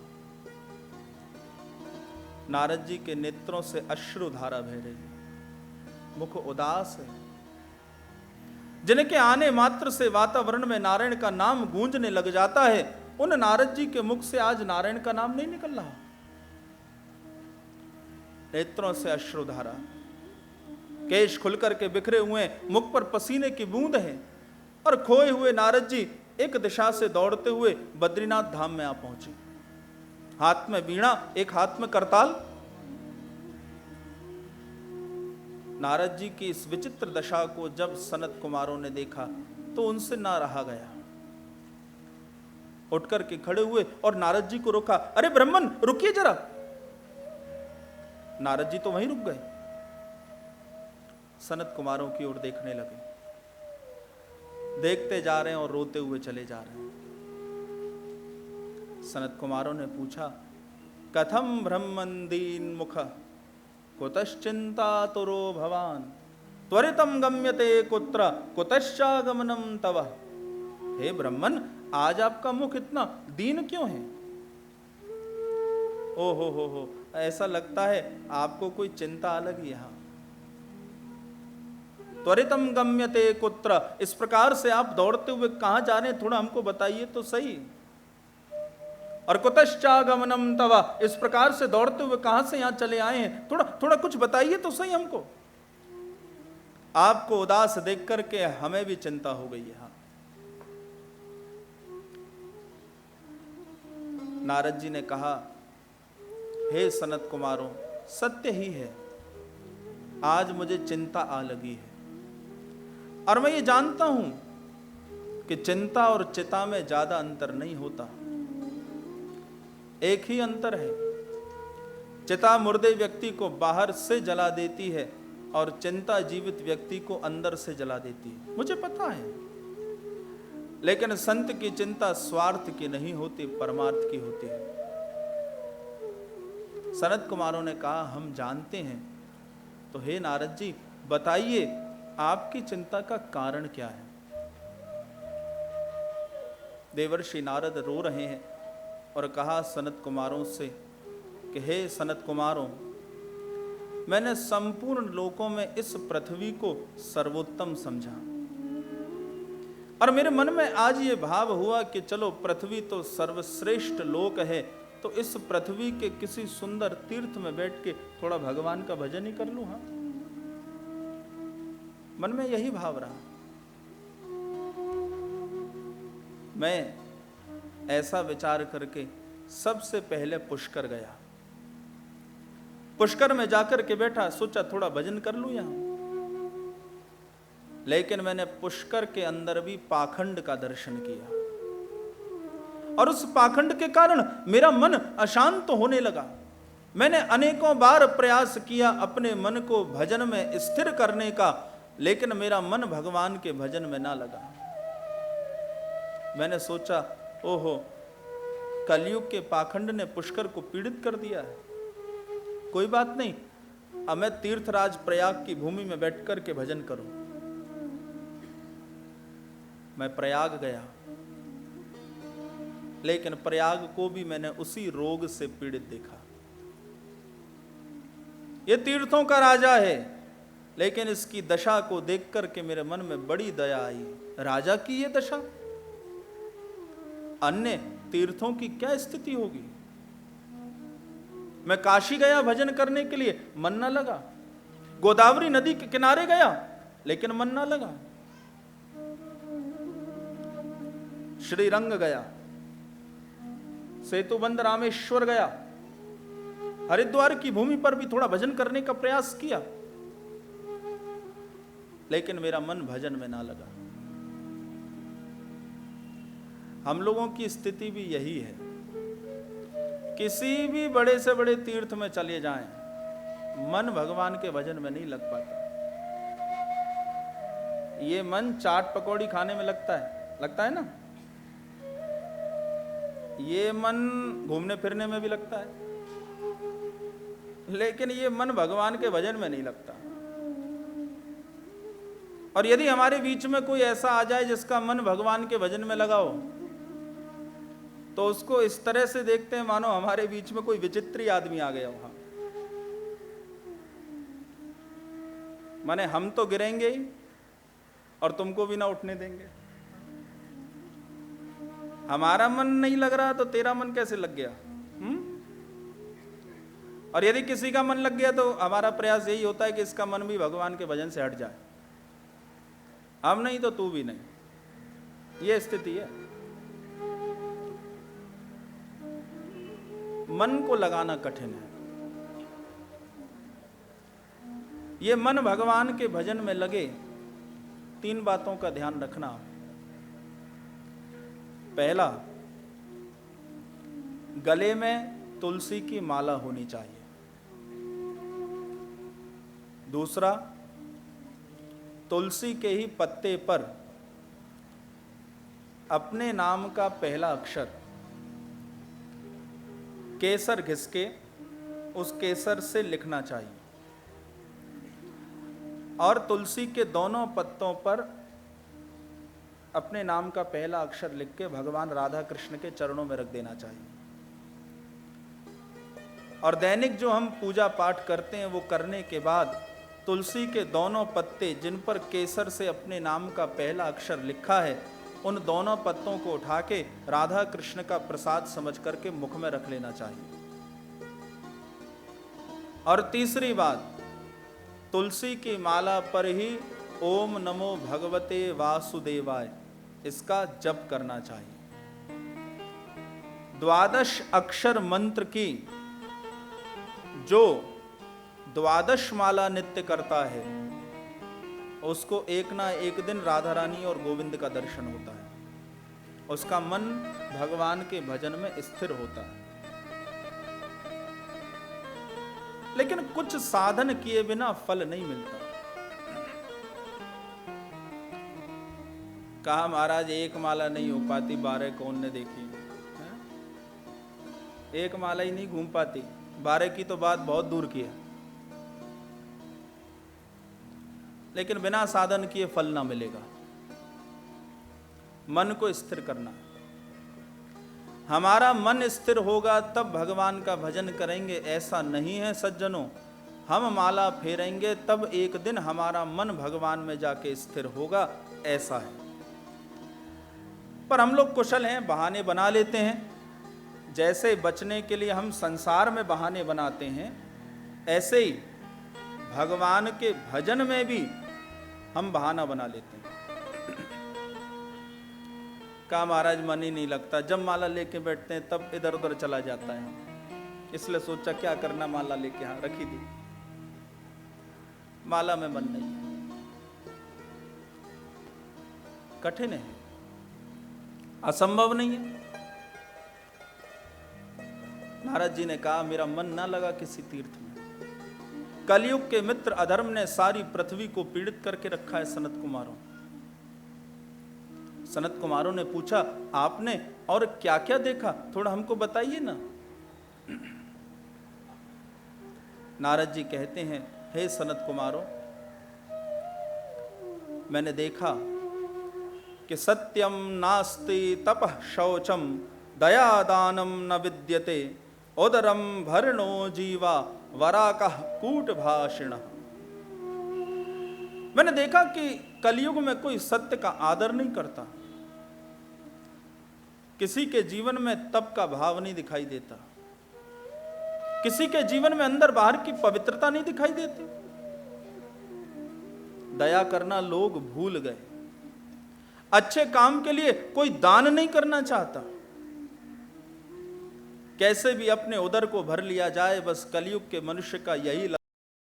नारद जी के नेत्रों से अश्रुधारा बह रही है, मुख उदास है। जिनके आने मात्र से वातावरण में नारायण का नाम गूंजने लग जाता है, उन नारद जी के मुख से आज नारायण का नाम नहीं निकल रहा। नेत्रों से अश्रुधारा, केश खुलकर के बिखरे हुए, मुख पर पसीने की बूंद है, और खोए हुए नारद जी एक दिशा से दौड़ते हुए बद्रीनाथ धाम में आ पहुंचे। हाथ में वीणा, एक हाथ में करताल। नारद जी की इस विचित्र दशा को जब सनत कुमारों ने देखा तो उनसे ना रहा गया। उठकर के खड़े हुए और नारद जी को रोका। अरे ब्राह्मण, रुकिए जरा। नारद जी तो वहीं रुक गए, सनत कुमारों की ओर देखने लगे। देखते जा रहे हैं और रोते हुए चले जा रहे हैं। सनत कुमारों ने पूछा, कथम ब्रह्मंदीन मुख कुतश्चिंता तुरो भवान त्वरितम गम्यते कुत्र कुतश्चागमनम तव। हे ब्राह्मण, आज आपका मुख इतना दीन क्यों है? ओ हो, ऐसा लगता है आपको कोई चिंता अलग यहाँ। त्वरितम गम्यते कुत्र, इस प्रकार से आप दौड़ते हुए कहां जा रहे हैं, थोड़ा हमको बताइए तो सही। और कुतश्चागमनम तवा, इस प्रकार से दौड़ते हुए कहां से यहां चले आए हैं, थोड़ा कुछ बताइए तो सही हमको। आपको उदास देख करके हमें भी चिंता हो गई है। नारद जी ने कहा, हे सनत कुमारों, सत्य ही है, आज मुझे चिंता आ लगी है। और मैं ये जानता हूं कि चिंता और चिता में ज्यादा अंतर नहीं होता, एक ही अंतर है। चिता मुर्दे व्यक्ति को बाहर से जला देती है और चिंता जीवित व्यक्ति को अंदर से जला देती है, मुझे पता है। लेकिन संत की चिंता स्वार्थ की नहीं होती, परमार्थ की होती है। सनत कुमारों ने कहा, हम जानते हैं, तो हे नारद जी बताइए आपकी चिंता का कारण क्या है? देवर्षि नारद रो रहे हैं और कहा सनत कुमारों से कि हे सनत कुमारों, मैंने संपूर्ण लोकों में इस पृथ्वी को सर्वोत्तम समझा, और मेरे मन में आज ये भाव हुआ कि चलो पृथ्वी तो सर्वश्रेष्ठ लोक है, तो इस पृथ्वी के किसी सुंदर तीर्थ में बैठ के थोड़ा भगवान का भजन ही कर लूं। हाँ, मन में यही भाव रहा। मैं ऐसा विचार करके सबसे पहले पुष्कर गया। पुष्कर में जाकर के बैठा, सोचा थोड़ा भजन कर लूं यहां। लेकिन मैंने पुष्कर के अंदर भी पाखंड का दर्शन किया, और उस पाखंड के कारण मेरा मन अशांत होने लगा। मैंने अनेकों बार प्रयास किया अपने मन को भजन में स्थिर करने का, लेकिन मेरा मन भगवान के भजन में ना लगा। मैंने सोचा, ओहो, कलयुग के पाखंड ने पुष्कर को पीड़ित कर दिया है। कोई बात नहीं, अब मैं तीर्थराज प्रयाग की भूमि में बैठकर के भजन करूं। मैं प्रयाग गया, लेकिन प्रयाग को भी मैंने उसी रोग से पीड़ित देखा। ये तीर्थों का राजा है, लेकिन इसकी दशा को देख करके मेरे मन में बड़ी दया आई। राजा की ये दशा, अन्य तीर्थों की क्या स्थिति होगी। मैं काशी गया भजन करने के लिए, मन न लगा। गोदावरी नदी के किनारे गया, लेकिन मन न लगा। श्रीरंग गया, सेतुबंध रामेश्वर गया, हरिद्वार की भूमि पर भी थोड़ा भजन करने का प्रयास किया, लेकिन मेरा मन भजन में ना लगा। हम लोगों की स्थिति भी यही है। किसी भी बड़े से बड़े तीर्थ में चले जाएं, मन भगवान के भजन में नहीं लग पाता। ये मन चाट पकौड़ी खाने में लगता है ना। ये मन घूमने फिरने में भी लगता है, लेकिन ये मन भगवान के भजन में नहीं लगता। और यदि हमारे बीच में कोई ऐसा आ जाए जिसका मन भगवान के भजन में लगा हो, तो उसको इस तरह से देखते हैं मानो हमारे बीच में कोई विचित्र आदमी आ गया हो। माने हम तो गिरेंगे ही और तुमको भी ना उठने देंगे। हमारा मन नहीं लग रहा तो तेरा मन कैसे लग गया? और यदि किसी का मन लग गया तो हमारा प्रयास यही होता है कि इसका मन भी भगवान के भजन से हट जाए। हम नहीं तो तू भी नहीं, ये स्थिति है। मन को लगाना कठिन है। ये मन भगवान के भजन में लगे, 3 बातों का ध्यान रखना। पहला, गले में तुलसी की माला होनी चाहिए। दूसरा, तुलसी के ही पत्ते पर अपने नाम का पहला अक्षर केसर घिसके उस केसर से लिखना चाहिए, और तुलसी के दोनों पत्तों पर अपने नाम का पहला अक्षर लिख के भगवान राधा कृष्ण के चरणों में रख देना चाहिए। और दैनिक जो हम पूजा पाठ करते हैं, वो करने के बाद तुलसी के दोनों पत्ते जिन पर केसर से अपने नाम का पहला अक्षर लिखा है, उन दोनों पत्तों को उठा के राधा कृष्ण का प्रसाद समझ करके मुख में रख लेना चाहिए। और तीसरी बात, तुलसी की माला पर ही ओम नमो भगवते वासुदेवाय इसका जप करना चाहिए। 12 अक्षर मंत्र की जो 12 माला नित्य करता है, उसको एक ना एक दिन राधा रानी और गोविंद का दर्शन होता है। उसका मन भगवान के भजन में स्थिर होता है। लेकिन कुछ साधन किए बिना फल नहीं मिलता। कहा महाराज एक माला नहीं हो पाती, 12 कौन ने देखी है? एक माला ही नहीं घूम पाती, 12 की तो बात बहुत दूर की है। लेकिन बिना साधन किए फल ना मिलेगा। मन को स्थिर करना। हमारा मन स्थिर होगा तब भगवान का भजन करेंगे, ऐसा नहीं है सज्जनों। हम माला फेरेंगे तब एक दिन हमारा मन भगवान में जाके स्थिर होगा, ऐसा है। पर हम लोग कुशल हैं, बहाने बना लेते हैं। जैसे बचने के लिए हम संसार में बहाने बनाते हैं, ऐसे ही भगवान के भजन में भी हम बहाना बना लेते हैं। कहा महाराज मन ही नहीं लगता, जब माला लेके बैठते हैं तब इधर उधर चला जाता है। इसलिए सोचा क्या करना, माला लेके यहां रखी दी। माला में मन नहीं है, कठिन है, असंभव नहीं है। नारद जी ने कहा मेरा मन ना लगा किसी तीर्थ में। कलयुग के मित्र अधर्म ने सारी पृथ्वी को पीड़ित करके रखा है सनत कुमारों। सनत कुमारों ने पूछा आपने और क्या क्या देखा, थोड़ा हमको बताइए ना। नारद जी कहते हैं हे सनत कुमारों, मैंने देखा कि सत्यम नास्ति तपः शौचम दया दानम न विद्यते उदरम भरणो जीवा वराकः कूट भाषिण। मैंने देखा कि कलयुग में कोई सत्य का आदर नहीं करता, किसी के जीवन में तप का भाव नहीं दिखाई देता, किसी के जीवन में अंदर बाहर की पवित्रता नहीं दिखाई देती। दया करना लोग भूल गए, अच्छे काम के लिए कोई दान नहीं करना चाहता, कैसे भी अपने उदर को भर लिया जाए, बस कलयुग के मनुष्य का यही